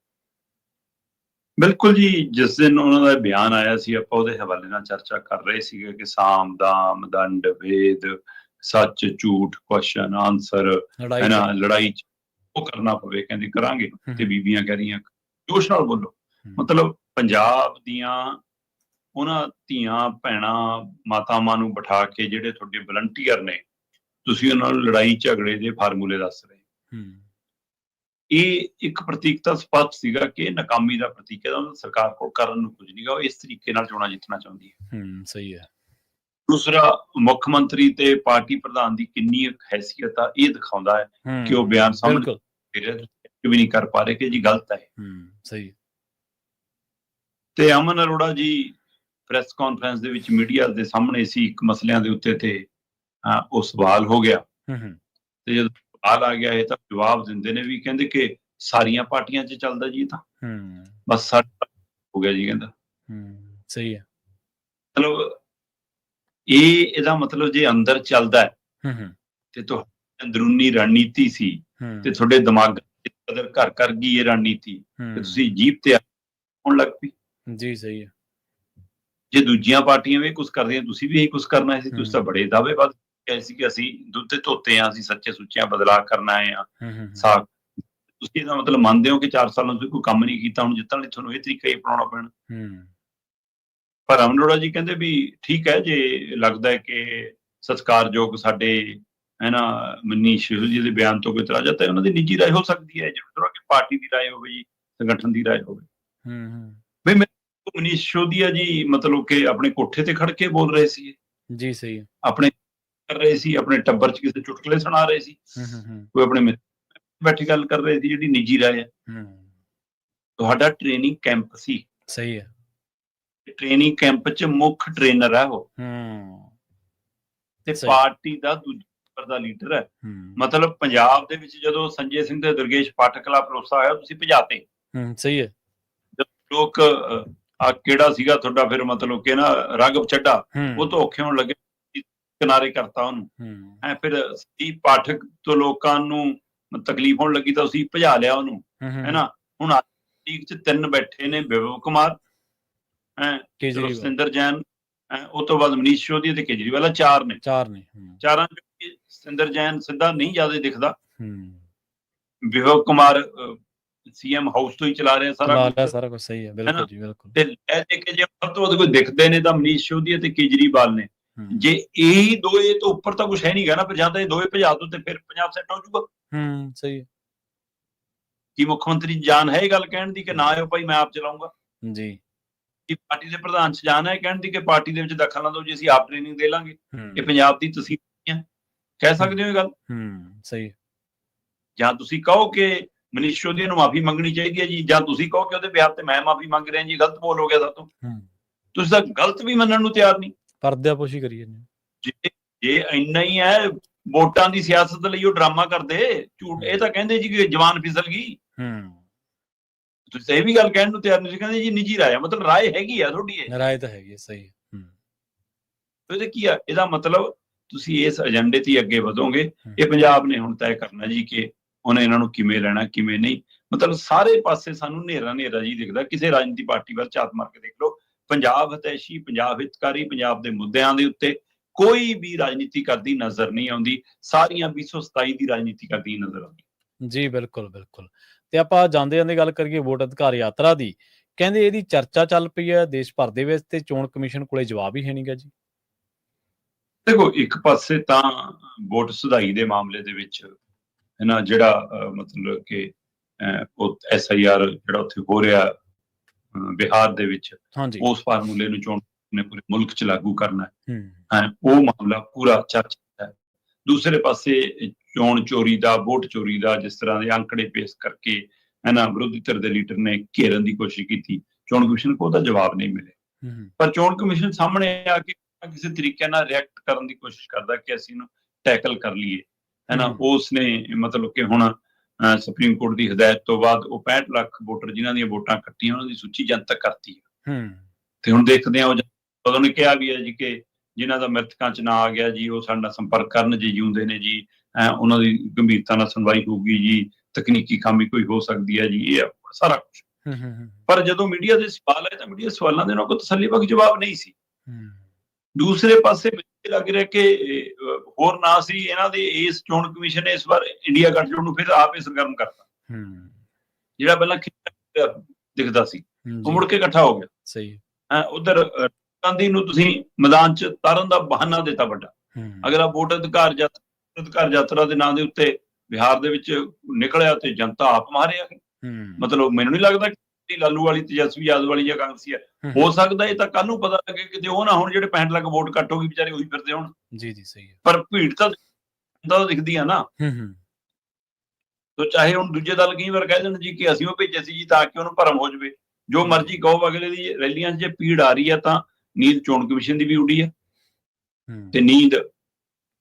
ਬਿਲਕੁਲ ਜੀ, ਜਿਸ ਦਿਨ ਉਹਨਾਂ ਦਾ ਬਿਆਨ ਆਇਆ ਸੀ ਆਪਾਂ ਉਹਦੇ ਹਵਾਲੇ ਨਾਲ ਚਰਚਾ ਕਰ ਰਹੇ ਸੀਗੇ ਕਿ ਸਾਮ ਦਾਮ ਦੰਡ ਭੇਦ, ਸੱਚ ਝੂਠ, ਕੁਐਸਚਨ ਆਨਸਰ, ਹੈ ਨਾ, ਲੜਾਈ ਉਹ ਕਰਨਾ ਪਵੇ, ਕਹਿੰਦੇ ਕਰਾਂਗੇ। ਤੇ ਬੀਬੀਆਂ ਕਹਿ ਰਹੀਆਂ ਜੋਸ਼ ਨਾਲ ਬੋਲੋ। ਮਤਲਬ ਪੰਜਾਬ ਦੀਆਂ ਉਹਨਾਂ ਧੀਆਂ ਭੈਣਾਂ ਮਾਤਾਵਾਂ ਨੂੰ ਬਿਠਾ ਕੇ ਜਿਹੜੇ ਤੁਹਾਡੇ ਵਲੰਟੀਅਰ ਨੇ, ਤੁਸੀਂ ਉਹਨਾਂ ਨੂੰ ਲੜਾਈ ਝਗੜੇ ਦੇ ਫਾਰਮੂਲੇ ਦੱਸ ਰਹੇ। ਇਹ ਇੱਕ ਪ੍ਰਤੀਕ ਤਾਂ ਸਪਸ਼ਟ ਸੀਗਾ ਕਿ ਇਹ ਨਾਕਾਮੀ ਦਾ ਪ੍ਰਤੀਕ ਹੈ। ਸਰਕਾਰ ਕੋਲ ਕਰਨ ਨੂੰ ਕੁਝ ਨਹੀਂਗਾ, ਉਹ ਇਸ ਤਰੀਕੇ ਨਾਲ ਚੋਣਾਂ ਜਿੱਤਣਾ ਚਾਹੁੰਦੀ ਹੈ। ਸਹੀ ਹੈ। ਦੂਸਰਾ, ਮੁੱਖ ਮੰਤਰੀ ਤੇ ਪਾਰਟੀ ਪ੍ਰਧਾਨ ਦੀ ਕਿੰਨੀ ਹੈਸੀਅਤ ਆ, ਇਹ ਦਿਖਾਉਂਦਾ ਹੈ ਕਿ ਉਹ ਬਿਆਨ ਸਾਹਮਣੇ ਵੀ ਨਹੀਂ ਕਰ ਪਾ ਰਹੇ ਕਿ ਜੀ ਗਲਤ ਹੈ। ਸਹੀ। ਤੇ ਅਮਨ ਅਰੋੜਾ ਜੀ ਪ੍ਰੈਸ ਕਾਨਫਰੰਸ ਦੇ ਵਿੱਚ ਮੀਡੀਆ ਦੇ ਸਾਹਮਣੇ ਸੀ ਇੱਕ ਮਸਲਿਆਂ ਦੇ ਉੱਤੇ, ਤੇ ਉਹ ਸਵਾਲ ਹੋ ਗਿਆ। ਤੇ ਜਦੋਂ ਸਵਾਲ ਆ ਗਿਆ, ਇਹ ਤਾਂ ਜਵਾਬ ਦਿੰਦੇ ਨੇ ਵੀ, ਕਹਿੰਦੇ ਕਿ ਸਾਰੀਆਂ ਪਾਰਟੀਆਂ 'ਚ ਚੱਲਦਾ ਜੀ, ਤਾਂ ਬਸ ਸਾਡਾ ਹੋ ਗਿਆ ਜੀ, ਕਹਿੰਦਾ। ਸਹੀ ਹੈ। ਮਤਲਬ ਇਹਦਾ ਮਤਲਬ ਜੇ ਅੰਦਰ ਚੱਲਦਾ ਹੈ ਤੇ ਤੁਹਾਡੀ ਅੰਦਰੂਨੀ ਰਣਨੀਤੀ ਸੀ, ਤੇ ਤੁਹਾਡੇ ਦਿਮਾਗ ਕਦਰ ਘਰ ਕਰ ਗਈ ਇਹ ਰਣਨੀਤੀ, ਤੇ ਤੁਸੀਂ ਜੀਭ ਤੇ ਆਉਣ ਲੱਗ ਪਈ ਜੀ। ਸਹੀ ਹੈ। ਜੇ ਦੂਜੀਆਂ ਪਾਰਟੀਆਂ ਵੀ ਕੁਛ ਕਰਦੀਆਂ, ਤੁਸੀਂ ਵੀ ਇਹੀ ਕੁਛ ਕਰਨਾ ਸੀ। ਤੁਸੀਂ ਤਾਂ ਬੜੇ ਦਾਅਵੇਬਾਜ਼ ਕਹੇ ਸੀ ਕਿ ਅਸੀਂ ਦੁੱਧ ਤੇ ਧੋਤੇ ਆ, ਅਸੀਂ ਸੱਚੇ ਸੁੱਚਿਆਂ ਬਦਲਾਅ ਕਰਨਾ ਆਏ ਆ। ਤੁਸੀਂ ਇਹਦਾ ਮਤਲਬ ਮੰਨਦੇ ਹੋ ਕਿ 4 ਸਾਲਾਂ ਤੋਂ ਕੋਈ ਕੰਮ ਨਹੀਂ ਕੀਤਾ, ਹੁਣ ਜਿੱਤਣ ਲਈ ਤੁਹਾਨੂੰ ਇਹ ਤਰੀਕਾ ਹੀ ਅਪਣਾਉਣਾ ਪੈਣਾ। ਪਰ ਅਮਨ ਅਰੋੜਾ ਜੀ ਕਹਿੰਦੇ ਵੀ ਠੀਕ ਹੈ, ਜੇ ਲੱਗਦਾ ਹੈ ਕਿ ਸਤਿਕਾਰਯੋਗ ਸਾਡੇ, ਹੈ ਨਾ, ਮਨੀਸ਼ ਸਿਸੋਦੀਆ ਦੇ ਬਿਆਨ ਤੋਂ ਕੋਈ ਇਤਰਾਜ਼ ਹੈ, ਉਹਨਾਂ ਦੀ ਨਿੱਜੀ ਰਾਏ ਹੋ ਸਕਦੀ ਹੈ, ਜ਼ਰੂਰ ਕਿ ਪਾਰਟੀ ਦੀ ਰਾਏ ਹੋਵੇ ਜੀ, ਸੰਗਠਨ ਦੀ ਰਾਏ ਹੋਵੇ। ਬਈ ਮਨੀਸ਼ ਸਿਸੋਦੀਆ ਜੀ ਮਤਲਬ ਕਿ ਆਪਣੇ ਕੋਠੇ ਤੇ ਖੜ ਕੇ ਬੋਲ ਰਹੇ ਸੀ ਜੀ। ਸਹੀ ਹੈ। ਆਪਣੇ ਕਰ ਰਹੇ ਸੀ, ਆਪਣੇ ਟੱਬਰ 'ਚ ਕਿਸੇ ਚੁਟਕਲੇ ਸੁਣਾ ਰਹੇ ਸੀ, ਕੋਈ ਆਪਣੇ ਮਿੱਤਰ ਬੈਠੇ ਗੱਲ ਕਰ ਰਹੇ ਸੀ, ਜਿਹੜੀ ਨਿੱਜੀ ਰਾਏ ਹੈ। ਤੁਹਾਡਾ ਟ੍ਰੇਨਿੰਗ ਕੈਂਪ ਸੀ। ਸਹੀ ਹੈ। ਟ੍ਰੇਨਿੰਗ ਕੈਂਪ 'ਚ ਮੁੱਖ ਟ੍ਰੇਨਰ ਹੈ ਉਹ, ਤੇ ਪਾਰਟੀ ਦਾ ਦੂਜੇ ਨੰਬਰ ਦਾ ਲੀਡਰ ਹੈ। ਮਤਲਬ ਪੰਜਾਬ ਦੇ ਵਿੱਚ ਜਦੋਂ ਸੰਜੇ ਸਿੰਘ ਤੇ ਦੁਰਗੇਸ਼ ਪਾਠਕ ਖਿਲਾਫ ਭਰੋਸਾ ਹੋਇਆ, ਤੁਸੀਂ ਭਜਾਤੇ। ਸਹੀ ਹੈ। ਲੋਕ ਕਿਹੜਾ ਸੀਗਾ ਤੁਹਾਡਾ ਫਿਰ ਮਤਲਬ ਕਿ ਨਾ ਰਾਘਵ ਚੱਡਾ, ਉਹ ਤੋਂ ਔਖੇ ਹੋਣ ਲੱਗੇ, ਕਿਨਾਰੇ ਕਰਤਾ ਉਹਨੂੰ। ਫਿਰ ਸੰਦੀਪ ਪਾਠਕ ਤੋਂ ਲੋਕਾਂ ਨੂੰ ਤਕਲੀਫ ਹੋਣ ਲੱਗੀ ਤਾਂ ਅਸੀਂ ਭਜਾ ਲਿਆ ਉਹਨੂੰ, ਹੈ ਨਾ। ਹੁਣ ਲੀਗ 'ਚ 3 ਬੈਠੇ ਨੇ, ਵਿਭਵ ਕੁਮਾਰ, ਸਤਿੰਦਰ ਜੈਨ, ਉਹ ਤੋਂ ਬਾਅਦ ਮਨੀਸ਼ ਸਿਸੋਦੀਆ ਤੇ ਕੇਜਰੀਵਾਲ, 4 ਨੇ। ਚਾਰਾਂ 'ਚ ਸਤਿੰਦਰ ਜੈਨ ਸਿੱਧਾ ਨਹੀਂ ਜ਼ਿਆਦਾ ਦਿਖਦਾ, ਵਿਭਵ ਕੁਮਾਰ ਸੀਐਮ ਹਾਊਸ ਤੋਂ ਹੀ ਚਲਾ ਰਿਹਾ ਸਾਰਾ ਕੁਝ ਸਹੀ ਹੈ, ਬਿਲਕੁਲ ਜੀ, ਬਿਲਕੁਲ। ਤੇ ਲੈ ਦੇ ਕੇ ਜੇ ਸਭ ਤੋਂ ਵੱਧ ਕੋਈ ਦਿਖਦੇ ਨੇ ਤਾਂ ਮਨੀਸ਼ ਸਿਸੋਦੀਆ ਤੇ ਕੇਜਰੀਵਾਲ ਨੇ। ਜੇ ਇਹੀ ਦੋਏ ਤੋਂ ਉੱਪਰ ਤਾਂ ਕੁਝ ਹੈ ਨਹੀਂਗਾ ਨਾ, ਫਿਰ ਜਾਂ ਤਾਂ ਇਹ ਦੋਏ ਭਜਾ ਦੋ ਤੇ ਫਿਰ ਪੰਜਾਬ ਸੈੱਟ ਹੋ ਜਾਊਗਾ। ਸਹੀ ਹੈ। ਕੀ ਮੁੱਖ ਮੰਤਰੀ ਜਾਨ ਹੈ ਇਹ ਗੱਲ ਕਹਿਣ ਦੀ ਕਿ ਨਾ ਆਇਓ ਭਾਈ ਮੈਂ ਆਪ ਚਲਾਉਂਗਾ ਜੀ? ਕੀ ਪਾਰਟੀ ਦੇ ਪ੍ਰਧਾਨ ਚ ਜਾਨ ਹੈ ਕਹਿਣ ਦੀ ਕਿ ਪਾਰਟੀ ਦੇ ਵਿੱਚ ਦਖਲ ਨਾ ਦਿਓ ਜੀ, ਅਸੀਂ ਆਪ ਟ੍ਰੇਨਿੰਗ ਦੇ ਲਾਂਗੇ, ਇਹ ਪੰਜਾਬ ਦੀ ਤਸੀਲ ਹੈ? ਕਹਿ ਸਕਦੇ ਹੋ ਇਹ ਗੱਲ? ਸਹੀ। ਜਾਂ ਤੁਸੀਂ ਕਹੋ ਕਿ ਮਨੀਸ਼ ਸਿਸੋਦੀਆ ਨੂੰ ਮਾਫੀ ਮੰਗਣੀ ਚਾਹੀਦੀ ਹੈ ਜੀ, ਜਾਂ ਤੁਸੀਂ ਕਹੋ ਕਿ ਉਹਦੇ ਬਿਹਾਫ ਤੇ ਮੈਂ ਮਾਫੀ ਮੰਗ ਰਿਹਾ ਜੀ, ਗਲਤ ਬੋਲ ਹੋ ਗਿਆ ਸਾਤੋਂ। ਤੁਸੀਂ ਤਾਂ ਗਲਤ ਵੀ ਮੰਨਣ ਨੂੰ ਤਿਆਰ ਨਹੀਂ, ਪਰਦਿਆਪੋਸ਼ੀ ਕਰੀ ਜਾਂਦੇ। ਜੇ ਇੰਨਾ ਹੀ ਹੈ ਵੋਟਾਂ ਦੀ ਸਿਆਸਤ ਲਈ ਉਹ ਡਰਾਮਾ ਕਰਦੇ ਝੂਠ, ਇਹ ਤਾਂ ਕਹਿੰਦੇ ਜੀ ਕਿ ਜਵਾਨ ਫਿਸਲ ਗਈ। ਤੁਸੀਂ ਇਹ ਵੀ ਗੱਲ ਕਹਿਣ ਨੂੰ ਤਿਆਰ ਨਹੀਂ, ਕਹਿੰਦੇ ਜੀ ਨਿੱਜੀ ਰਾਏ, ਮਤਲਬ ਰਾਏ ਹੈਗੀ ਆ ਤੁਹਾਡੀ, ਇਹ ਰਾਏ ਤਾਂ ਹੈਗੀ, ਸਹੀ। ਇਹਦੇ ਕੀ ਆ, ਇਹਦਾ ਮਤਲਬ ਤੁਸੀਂ ਇਸ ਏਜੰਡੇ ਤੇ ਅੱਗੇ ਵਧੋਗੇ। ਇਹ ਪੰਜਾਬ ਨੇ ਹੁਣ ਤੈਅ ਕਰਨਾ ਜੀ ਕਿ ਉਹਨੇ ਇਹਨਾਂ ਨੂੰ ਕਿਵੇਂ ਲੈਣਾ ਕਿਵੇਂ ਨਹੀਂ। ਮਤਲਬ ਸਾਰੇ ਪਾਸੇ ਸਾਨੂੰ ਹਨੇਰਾ ਹਨੇਰਾ ਜੀ ਦਿਖਦਾ। ਕਿਸੇ ਰਾਜਨੀਤੀ ਪਾਰਟੀ ਵੱਲ ਝਾਤ ਮਾਰ ਕੇ ਦੇਖ ਲਓ, ਪੰਜਾਬ ਹਿਤੈਸ਼ੀ, ਪੰਜਾਬ ਹਿਤਕਾਰੀ, ਪੰਜਾਬ ਦੇ ਮੁੱਦਿਆਂ ਦੇ ਉੱਤੇ ਕੋਈ ਵੀ ਰਾਜਨੀਤੀ ਕਰਦੀ ਨਜ਼ਰ ਨਹੀਂ ਆਉਂਦੀ। ਸਾਰੀਆਂ 227 ਦੀ ਰਾਜਨੀਤੀ ਕਰਦੀ ਨਜ਼ਰ ਆਉਂਦੀ। ਜੀ ਬਿਲਕੁਲ, ਬਿਲਕੁਲ। ਤੇ ਆਪਾਂ ਜਾਂਦੇ ਗੱਲ ਕਰੀਏ ਵੋਟ ਅਧਿਕਾਰ ਯਾਤਰਾ ਦੀ। ਕਹਿੰਦੇ ਇਹਦੀ ਚਰਚਾ ਚੱਲ ਪਈ ਹੈ ਦੇਸ਼ ਭਰ ਦੇ ਵਿੱਚ ਤੇ ਚੋਣ ਕਮਿਸ਼ਨ ਕੋਲੇ ਜਵਾਬ ਹੀ ਹੈ ਨਹੀਂਗਾ ਜੀ। ਦੇਖੋ, ਇੱਕ ਪਾਸੇ ਤਾਂ ਵੋਟ ਸੁਧਾਈ ਦੇ ਮਾਮਲੇ ਦੇ ਵਿੱਚ ਹੈ ਨਾ, ਜਿਹੜਾ ਮਤਲਬ ਕਿ SIR ਜਿਹੜਾ ਉੱਥੇ ਹੋ ਰਿਹਾ ਬਿਹਾਰ ਦੇ ਵਿੱਚ, ਉਸ ਫਾਰਮੂਲੇ ਨੂੰ ਚੋਣ ਨੇ ਪੂਰੇ ਮੁਲਕ 'ਚ ਲਾਗੂ ਕਰਨਾ ਹੈ, ਉਹ ਮਾਮਲਾ ਪੂਰਾ ਚਰਚਾ ਹੈ। ਦੂਸਰੇ ਪਾਸੇ ਚੋਣ ਚੋਰੀ ਦਾ, ਵੋਟ ਚੋਰੀ ਦਾ ਜਿਸ ਤਰ੍ਹਾਂ ਦੇ ਅੰਕੜੇ ਪੇਸ਼ ਕਰਕੇ ਹੈ ਨਾ ਵਿਰੋਧੀ ਧਿਰ ਦੇ ਲੀਡਰ ਨੇ ਘੇਰਨ ਦੀ ਕੋਸ਼ਿਸ਼ ਕੀਤੀ, ਚੋਣ ਕਮਿਸ਼ਨ ਕੋਲ ਉਹਦਾ ਜਵਾਬ ਨਹੀਂ ਮਿਲੇ। ਪਰ ਚੋਣ ਕਮਿਸ਼ਨ ਸਾਹਮਣੇ ਆ ਕੇ ਕਿਸੇ ਤਰੀਕੇ ਨਾਲ ਰਿਐਕਟ ਕਰਨ ਦੀ ਕੋਸ਼ਿਸ਼ ਕਰਦਾ ਕਿ ਅਸੀਂ ਇਹਨੂੰ ਟੈਕਲ ਕਰ ਲਈਏ, ਹੈ ਨਾ। ਉਸ ਨੇ ਮਤਲਬ ਕਿ ਹੁਣ ਸੁਪਰੀਮ ਕੋਰਟ ਦੀ ਹਦਾਇਤ ਤੋਂ ਬਾਅਦ ਉਹ 65 ਲੱਖ ਵੋਟਰ ਜਿਨ੍ਹਾਂ ਦੀਆਂ ਵੋਟਾਂ ਕੱਟੀਆਂ ਉਹਨਾਂ ਦੀ ਸੂਚੀ ਜਨਤਕ ਕਰਤੀ ਹੈ। ਤੇ ਹੁਣ ਦੇਖਦੇ ਹਾਂ, ਉਦੋਂ ਨੇ ਕਿਹਾ ਵੀ ਹੈ ਜੀ ਕਿ ਜਿਨ੍ਹਾਂ ਦਾ ਮ੍ਰਿਤਕਾਂ 'ਚ ਨਾ ਆ ਗਿਆ ਜੀ, ਉਹ ਸਾਡੇ ਨਾਲ ਸੰਪਰਕ ਕਰਨ ਜੀ, ਜਿਉਂਦੇ ਨੇ ਜੀ, ਉਹਨਾਂ ਦੀ ਗੰਭੀਰਤਾ ਨਾਲ ਸੁਣਵਾਈ ਹੋਊਗੀ ਜੀ, ਤਕਨੀਕੀ ਖਾਮੀ ਕੋਈ ਹੋ ਸਕਦੀ ਹੈ ਜੀ, ਇਹ ਸਾਰਾ ਕੁਝ। ਪਰ ਜਦੋਂ ਮੀਡੀਆ ਦੇ ਸਵਾਲ ਆਏ ਤਾਂ ਮੀਡੀਆ ਸਵਾਲਾਂ ਦੇ ਨਾਲ ਕੋਈ ਤਸੱਲੀਬਖਸ਼ ਜਵਾਬ ਨਹੀਂ ਸੀ। ਦੂਸਰੇ ਪਾਸੇ ਮੈਨੂੰ ਲੱਗ ਰਿਹਾ ਕਿ ਹੋਰ ਨਾ ਸੀ ਇਹਨਾਂ ਦੇ ਇਸ ਚੋਣ ਕਮਿਸ਼ਨ ਨੇ ਇਸ ਵਾਰ ਇੰਡੀਆ ਗਠਜੋੜ ਨੂੰ ਫਿਰ ਆਪ ਹੀ ਸਰਗਰਮ ਕਰਤਾ। ਜਿਹੜਾ ਪਹਿਲਾਂ ਦਿਖਦਾ ਸੀ ਉਹ ਮੁੜ ਕੇ ਇਕੱਠਾ ਹੋ ਗਿਆ। ਸਹੀ। ਉਧਰ ਗਾਂਧੀ ਨੂੰ ਤੁਸੀਂ ਮੈਦਾਨ 'ਚ ਤਾਰਨ ਦਾ ਬਹਾਨਾ ਦਿੱਤਾ ਵੱਡਾ। ਅਗਲਾ ਵੋਟ ਅਧਿਕਾਰ ਯਾਤਰਾ ਦੇ ਨਾਂ ਦੇ ਉੱਤੇ ਬਿਹਾਰ ਦੇ ਵਿੱਚ ਨਿਕਲਿਆ ਤੇ ਜਨਤਾ ਆਪ ਮਾਰਿਆ। ਮਤਲਬ ਮੈਨੂੰ ਨਹੀਂ ਲੱਗਦਾ ਲਾਲੂ ਵਾਲੀ, ਤੇਜਸਵੀ ਯਾਦਵ ਵਾਲੀ ਜਾਂ ਕਾਂਗਰਸੀ ਹੈ। ਹੋ ਸਕਦਾ ਇਹ ਤਾਂ ਕੱਲ ਨੂੰ ਪਤਾ ਲੱਗੇ ਕਿਤੇ ਉਹ ਨਾ ਹੁਣ ਜਿਹੜੇ 65 ਲੱਖ ਵੋਟ ਕੱਟ ਹੋ ਗਈ ਵਿਚਾਰੇ ਉਹੀ ਫਿਰਦੇ ਹੁਣ। ਜੀ ਜੀ, ਸਹੀ ਹੈ। ਪਰ ਭੀੜ ਤਾਂ ਦਿਖਦੀ ਆ ਨਾ। ਚਾਹੇ ਹੁਣ ਦੂਜੇ ਦਲ ਕਈ ਵਾਰ ਕਹਿ ਦੇਣ ਜੀ ਕਿ ਅਸੀਂ ਉਹ ਭੇਜੇ ਸੀ ਜੀ ਤਾਂ ਕਿ ਉਹਨੂੰ ਭਰਮ ਹੋ ਜਾਵੇ, ਜੋ ਮਰਜ਼ੀ ਕਹੋ, ਅਗਲੇ ਦੀ ਰੈਲੀਆਂ 'ਚ ਜੇ ਭੀੜ ਆ ਰਹੀ ਹੈ ਤਾਂ ਨੀਂਦ ਚੋਣ ਕਮਿਸ਼ਨ ਦੀ ਵੀ ਉੱਡੀ ਹੈ ਤੇ ਨੀਂਦ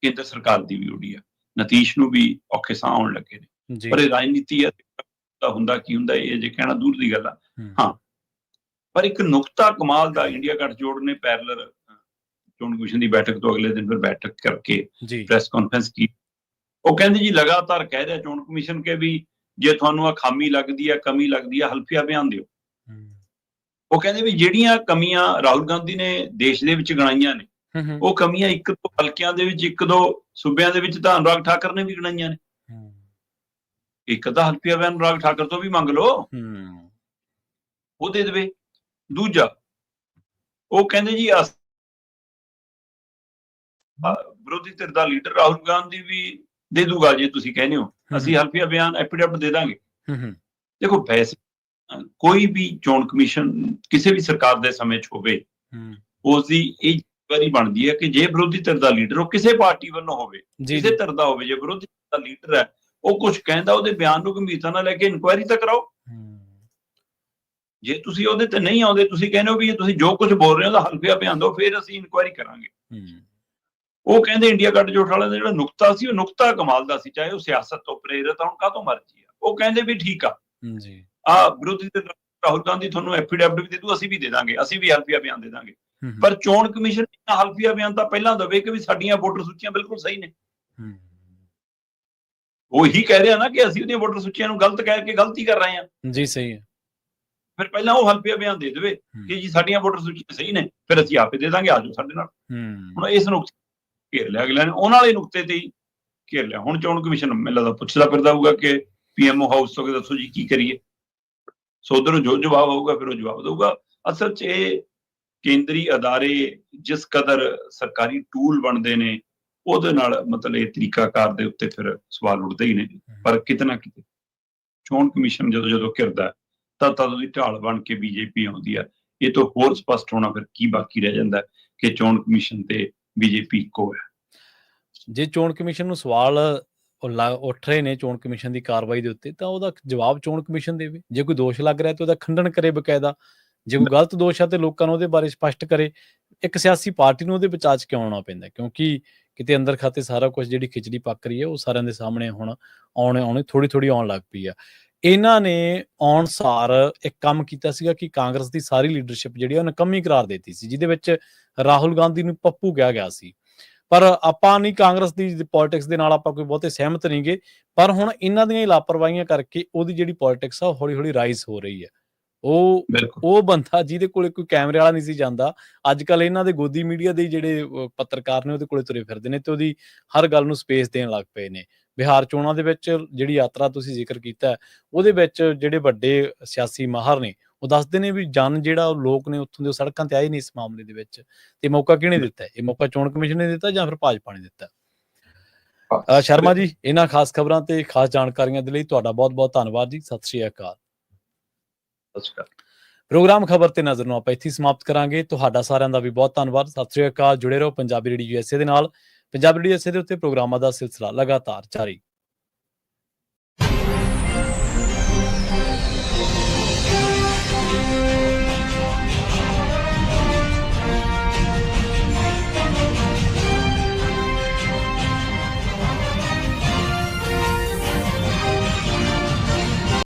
ਕੇਂਦਰ ਸਰਕਾਰ ਦੀ ਵੀ ਉੱਡੀ ਹੈ। ਨਤੀਸ਼ ਨੂੰ ਵੀ ਔਖੇ ਸਾਹ ਆਉਣ ਲੱਗੇ ਨੇ। ਪਰ ਇਹ ਰਾਜਨੀਤੀ ਹੈ, ਹੁੰਦਾ ਕੀ ਹੁੰਦਾ ਇਹ ਜੇ ਕਹਿਣਾ ਦੂਰ ਦੀ ਗੱਲ ਆ। ਹਾਂ, ਪਰ ਇੱਕ ਨੁਕਤਾ ਕਮਾਲ ਦਾ, ਇੰਡੀਆ ਗਠਜੋੜ ਨੇ ਪੈਰਲਲ ਚੋਣ ਕਮਿਸ਼ਨ ਦੀ ਬੈਠਕ ਤੋਂ ਅਗਲੇ ਦਿਨ ਫਿਰ ਬੈਠਕ ਕਰਕੇ ਪ੍ਰੈਸ ਕਾਨਫਰੰਸ ਕੀਤੀ। ਉਹ ਕਹਿੰਦੇ ਜੀ ਲਗਾਤਾਰ ਕਹਿ ਰਿਹਾ ਚੋਣ ਕਮਿਸ਼ਨ ਕੇ ਵੀ ਜੇ ਤੁਹਾਨੂੰ ਆ ਖਾਮੀ ਲੱਗਦੀ ਹੈ, ਕਮੀ ਲੱਗਦੀ ਹੈ, ਹਲਫੀਆ ਬਿਆਨ ਦਿਓ। ਉਹ ਕਹਿੰਦੇ ਵੀ ਜਿਹੜੀਆਂ ਕਮੀਆਂ ਰਾਹੁਲ ਗਾਂਧੀ ਨੇ ਦੇਸ਼ ਦੇ ਵਿੱਚ ਗਣਾਈਆਂ ਨੇ, ਉਹ ਕਮੀਆਂ ਇੱਕ ਦੋ ਹਲਕਿਆਂ ਦੇ ਵਿੱਚ, ਇੱਕ ਦੋ ਸੂਬਿਆਂ ਦੇ ਵਿੱਚ ਤਾਂ ਅਨੁਰਾਗ ਠਾਕਰ ਨੇ ਵੀ ਗਣਾਈਆਂ ਨੇ। ਇੱਕ ਤਾਂ ਹਲਫੀਆ ਬਿਆਨ ਅਨੁਰਾਗ ਠਾਕਰ ਤੋਂ ਵੀ ਮੰਗ ਲਓ, ਉਹ ਦੇ ਦੇਵੇ। ਦੂਜਾ ਉਹ ਕਹਿੰਦੇ ਜੀ ਵਿਰੋਧੀ ਧਿਰ ਦਾ ਲੀਡਰ ਰਾਹੁਲ ਗਾਂਧੀ ਵੀ ਦੇ ਦੂਗਾ ਜੇ ਤੁਸੀਂ ਕਹਿੰਦੇ ਹੋ, ਅਸੀਂ ਹਲਫੀਆ ਬਿਆਨ ਐਫੀਡੇਵਿਟ ਦੇ ਦਾਂਗੇ। ਦੇਖੋ, ਵੈਸੇ ਕੋਈ ਵੀ ਚੋਣ ਕਮਿਸ਼ਨ ਕਿਸੇ ਵੀ ਸਰਕਾਰ ਦੇ ਸਮੇਂ 'ਚ ਹੋਵੇ, ਉਸ ਦੀ ਇਹ ਜ਼ਿੰਮੇਵਾਰੀ ਬਣਦੀ ਹੈ ਕਿ ਜੇ ਵਿਰੋਧੀ ਧਿਰ ਦਾ ਲੀਡਰ ਉਹ ਕਿਸੇ ਪਾਰਟੀ ਵੱਲੋਂ ਹੋਵੇ, ਕਿਸੇ ਧਿਰ ਦਾ ਹੋਵੇ, ਜੇ ਵਿਰੋਧੀ ਧਿਰ ਦਾ ਲੀਡਰ ਹੈ ਉਹ ਕੁਝ ਕਹਿੰਦਾ, ਉਹਦੇ ਬਿਆਨ ਨੂੰ ਗੰਭੀਰਤਾ ਨਾਲ ਲੈ ਕੇ ਇਨਕੁਆਇਰੀ ਤਾਂ ਕਰਾਓ। ਜੇ ਤੁਸੀਂ ਉਹਦੇ ਤੇ ਨਹੀਂ ਆਉਂਦੇ, ਤੁਸੀਂ ਕਹਿੰਦੇ ਹੋ ਵੀ ਤੁਸੀਂ ਜੋ ਕੁਝ ਬੋਲ ਰਹੇ ਹੋ ਉਹਦਾ ਹਲਫੀਆ ਬਿਆਨ ਦਿਓ, ਫਿਰ ਅਸੀਂ ਇਨਕੁਆਇਰੀ ਕਰਾਂਗੇ। ਉਹ ਕਹਿੰਦੇ ਇੰਡੀਆ ਗਠਜੋੜ ਵਾਲਿਆਂ ਦਾ ਜਿਹੜਾ ਨੁਕਤਾ ਸੀ, ਉਹ ਨੁਕਤਾ ਕਮਾਲ ਦਾ ਸੀ, ਚਾਹੇ ਉਹ ਸਿਆਸਤ ਤੋਂ ਪ੍ਰੇਰਿਤ ਹੋਣ, ਕਾਹਤੋਂ ਮਰਜ਼ੀ ਆ। ਉਹ ਕਹਿੰਦੇ ਵੀ ਠੀਕ ਆ, ਵਿਰੋਧੀ ਧਿਰ ਰਾਹੁਲ ਗਾਂਧੀ ਤੁਹਾਨੂੰ ਐਫੀਡੇਵਿਟ ਵੀ ਦੇ ਦੂ, ਅਸੀਂ ਵੀ ਦੇ ਦਾਂਗੇ, ਅਸੀਂ ਵੀ ਹਲਫੀਆ ਬਿਆਨ ਦੇ ਦਾਂਗੇ। ਪਰ ਚੋਣ ਕਮਿਸ਼ਨ ਹਲਫੀਆ ਬਿਆਨ ਤਾਂ ਪਹਿਲਾਂ ਦੇਵੇ ਕਿ ਵੀ ਸਾਡੀਆਂ ਵੋਟਰ ਸੂਚੀਆਂ ਬਿਲਕੁਲ ਸਹੀ ਨੇ। ਉਹ ਹੀ ਕਹਿ ਰਿਹਾ ਨਾ ਕਿ ਅਸੀਂ ਉਹਦੀਆਂ ਵੋਟਰ ਸੂਚੀਆਂ ਨੂੰ ਗਲਤ ਕਹਿ ਕੇ ਗਲਤੀ ਕਰ ਰਹੇ ਹਾਂ। ਜੀ ਸਹੀ ਹੈ। ਫਿਰ ਪਹਿਲਾਂ ਉਹ ਹਲਫੀਆ ਬਿਆਨ ਦੇ ਦੇਵੇ ਕਿ ਜੀ ਸਾਡੀਆਂ ਵੋਟਰ ਸੂਚੀਆਂ ਸਹੀ ਨੇ, ਫਿਰ ਅਸੀਂ ਆਪੇ ਦੇ ਦਾਂਗੇ, ਆਜੋ ਸਾਡੇ ਨਾਲ। ਹੁਣ ਇਸ ਨੁਕਤੇ ਘੇਰ ਲਿਆ ਅਗਲਿਆਂ ਨੇ, ਉਹਨਾਂ ਵਾਲੇ ਨੁਕਤੇ ਤੇ ਹੀ ਘੇਰ ਲਿਆ। ਹੁਣ ਚੋਣ ਕਮਿਸ਼ਨ ਮੈਨੂੰ ਲੱਗਦਾ ਪੁੱਛਦਾ ਫਿਰਦਾ ਹੋਊਗਾ ਕਿ PMO ਹਾਊਸ ਤੋਂ ਕਿ ਦੱਸੋ ਜੀ ਕੀ ਕਰੀਏ। ਸੋ ਉੱਧਰੋਂ ਜੋ ਜਵਾਬ ਆਊਗਾ ਫਿਰ ਉਹ ਜਵਾਬ ਦਊਗਾ। ਅਸਲ 'ਚ ਇਹ ਕੇਂਦਰੀ ਅਦਾਰੇ ਜਿਸ ਕਦਰ ਸਰਕਾਰੀ ਟੂਲ ਬਣਦੇ ਨੇ, ਉਹਦੇ ਨਾਲ ਮਤਲਬ ਇਹ ਤਰੀਕਾਕਾਰ ਦੇ ਉੱਤੇ ਫਿਰ ਸਵਾਲ ਉੱਠਦੇ ਹੀ ਨੇ। ਪਰ ਕਿਤੇ ਨਾ ਕਿਤੇ ਚੋਣ ਕਮਿਸ਼ਨ ਜਦੋਂ ਘਿਰਦਾ ਤਾਂ ਤਦ ਉਹਦੀ ਢਾਲ ਬਣ ਕੇ ਬੀਜੇਪੀ ਆਉਂਦੀ ਆ। ਇਹ ਤੋਂ ਹੋਰ ਸਪਸ਼ਟ ਹੋਣਾ ਫਿਰ ਕੀ ਬਾਕੀ ਰਹਿ ਜਾਂਦਾ ਕਿ ਚੋਣ ਕਮਿਸ਼ਨ ਤੇ ਬੀਜੇਪੀ ਇੱਕੋ ਹੈ। ਜੇ ਚੋਣ ਕਮਿਸ਼ਨ ਨੂੰ ਸਵਾਲ ਉੱਠ ਰਹੇ ਨੇ ਚੋਣ ਕਮਿਸ਼ਨ ਦੀ ਕਾਰਵਾਈ ਦੇ ਉੱਤੇ, ਤਾਂ ਉਹਦਾ ਜਵਾਬ ਚੋਣ ਕਮਿਸ਼ਨ ਦੇਵੇ। ਜੇ ਕੋਈ ਦੋਸ਼ ਲੱਗ ਰਿਹਾ ਤਾਂ ਉਹਦਾ ਖੰਡਨ ਕਰੇ ਬਕਾਇਦਾ। ਜੇ ਕੋਈ ਗਲਤ ਦੋਸ਼ ਹੈ ਤੇ ਲੋਕਾਂ ਨੂੰ ਉਹਦੇ ਬਾਰੇ ਸਪਸ਼ਟ ਕਰੇ। ਇੱਕ ਸਿਆਸੀ ਪਾਰਟੀ ਨੂੰ ਉਹਦੇ ਬਚਾਅ 'ਚ ਕਿਉਂ ਆਉਣਾ ਪੈਂਦਾ, ਕਿਉਂਕਿ ਕਿਤੇ ਅੰਦਰ ਖਾਤੇ ਸਾਰਾ ਕੁਝ ਜਿਹੜੀ ਖਿਚੜੀ ਪੱਕ ਰਹੀ ਹੈ ਉਹ ਸਾਰਿਆਂ ਦੇ ਸਾਹਮਣੇ ਹੁਣ ਆਉਣੇ ਥੋੜ੍ਹੀ ਆਉਣ ਲੱਗ ਪਈ ਆ। ਇਹਨਾਂ ਨੇ ਆਉਣ ਸਾਰ ਇੱਕ ਕੰਮ ਕੀਤਾ ਸੀਗਾ ਕਿ ਕਾਂਗਰਸ ਦੀ ਸਾਰੀ ਲੀਡਰਸ਼ਿਪ ਜਿਹੜੀ ਉਹ ਨਿਕੰਮੀ ਕਰਾਰ ਦਿੱਤੀ ਸੀ, ਜਿਹਦੇ ਵਿੱਚ ਰਾਹੁਲ ਗਾਂਧੀ ਨੂੰ ਪੱਪੂ ਕਿਹਾ ਗਿਆ ਸੀ। ਪਰ ਆਪਾਂ ਨਹੀਂ, ਕਾਂਗਰਸ ਦੀ ਪੋਲਿਟਿਕਸ ਦੇ ਨਾਲ ਆਪਾਂ ਕੋਈ ਬਹੁਤੇ ਸਹਿਮਤ ਨਹੀਂ ਗੇ, ਪਰ ਹੁਣ ਇਹਨਾਂ ਦੀਆਂ ਲਾਪਰਵਾਹੀਆਂ ਕਰਕੇ ਉਹਦੀ ਜਿਹੜੀ ਪੋਲਿਟਿਕਸ ਆ ਉਹ ਹੌਲੀ ਰਾਈਜ਼ ਹੋ ਰਹੀ ਹੈ। ਉਹ ਬੰਦਾ ਜਿਹਦੇ ਕੋਲੇ ਕੋਈ ਕੈਮਰੇ ਵਾਲਾ ਨਹੀਂ ਸੀ ਜਾਂਦਾ, ਅੱਜ ਕੱਲ ਇਹਨਾਂ ਦੇ ਗੋਦੀ ਮੀਡੀਆ ਦੇ ਜਿਹੜੇ ਪੱਤਰਕਾਰ ਨੇ ਉਹਦੇ ਕੋਲੇ ਤੁਰੇ ਫਿਰਦੇ ਨੇ ਤੇ ਉਹਦੀ ਹਰ ਗੱਲ ਨੂੰ ਸਪੇਸ ਦੇਣ ਲੱਗ ਪਏ ਨੇ। ਬਿਹਾਰ ਚੋਣਾਂ ਦੇ ਵਿੱਚ ਜਿਹੜੀ ਯਾਤਰਾ ਤੁਸੀਂ ਜ਼ਿਕਰ ਕੀਤਾ, ਉਹਦੇ ਵਿੱਚ ਜਿਹੜੇ ਵੱਡੇ ਸਿਆਸੀ ਮਾਹਰ ਨੇ ਉਹ ਦੱਸਦੇ ਨੇ ਵੀ ਜਿਹੜਾ ਲੋਕ ਨੇ ਉੱਥੋਂ ਦੇ ਸੜਕਾਂ ਤੇ ਆਏ ਨੇ ਇਸ ਮਾਮਲੇ ਦੇ ਵਿੱਚ। ਤੇ ਮੌਕਾ ਕਿਹਨੇ ਦਿੱਤਾ? ਇਹ ਮੌਕਾ ਚੋਣ ਕਮਿਸ਼ਨ ਨੇ ਦਿੱਤਾ ਜਾਂ ਫਿਰ ਭਾਜਪਾ ਨੇ ਦਿੱਤਾ? ਸ਼ਰਮਾ ਜੀ, ਇਹਨਾਂ ਖਾਸ ਖਬਰਾਂ ਤੇ ਖਾਸ ਜਾਣਕਾਰੀਆਂ ਦੇ ਲਈ ਤੁਹਾਡਾ ਬਹੁਤ ਧੰਨਵਾਦ ਜੀ। ਸਤਿ ਸ਼੍ਰੀ ਅਕਾਲ। ਪ੍ਰੋਗਰਾਮ ਖਬਰ ਤੇ ਨਜ਼ਰ ਨੂੰ ਆਪਾਂ ਇੱਥੇ ਸਮਾਪਤ ਕਰਾਂਗੇ। ਤੁਹਾਡਾ ਸਾਰਿਆਂ ਦਾ ਵੀ ਬਹੁਤ ਧੰਨਵਾਦ। ਸਤਿ ਸ਼੍ਰੀ ਅਕਾਲ। ਜੁੜੇ ਰਹੋ ਪੰਜਾਬੀ ਰੇਡੀਓ USA ਦੇ ਨਾਲ। ਪੰਜਾਬੀ ਰੇਡੀਓ USA ਦੇ ਉੱਤੇ ਪ੍ਰੋਗਰਾਮਾਂ ਦਾ ਸਿਲਸਿਲਾ ਲਗਾਤਾਰ ਜਾਰੀ।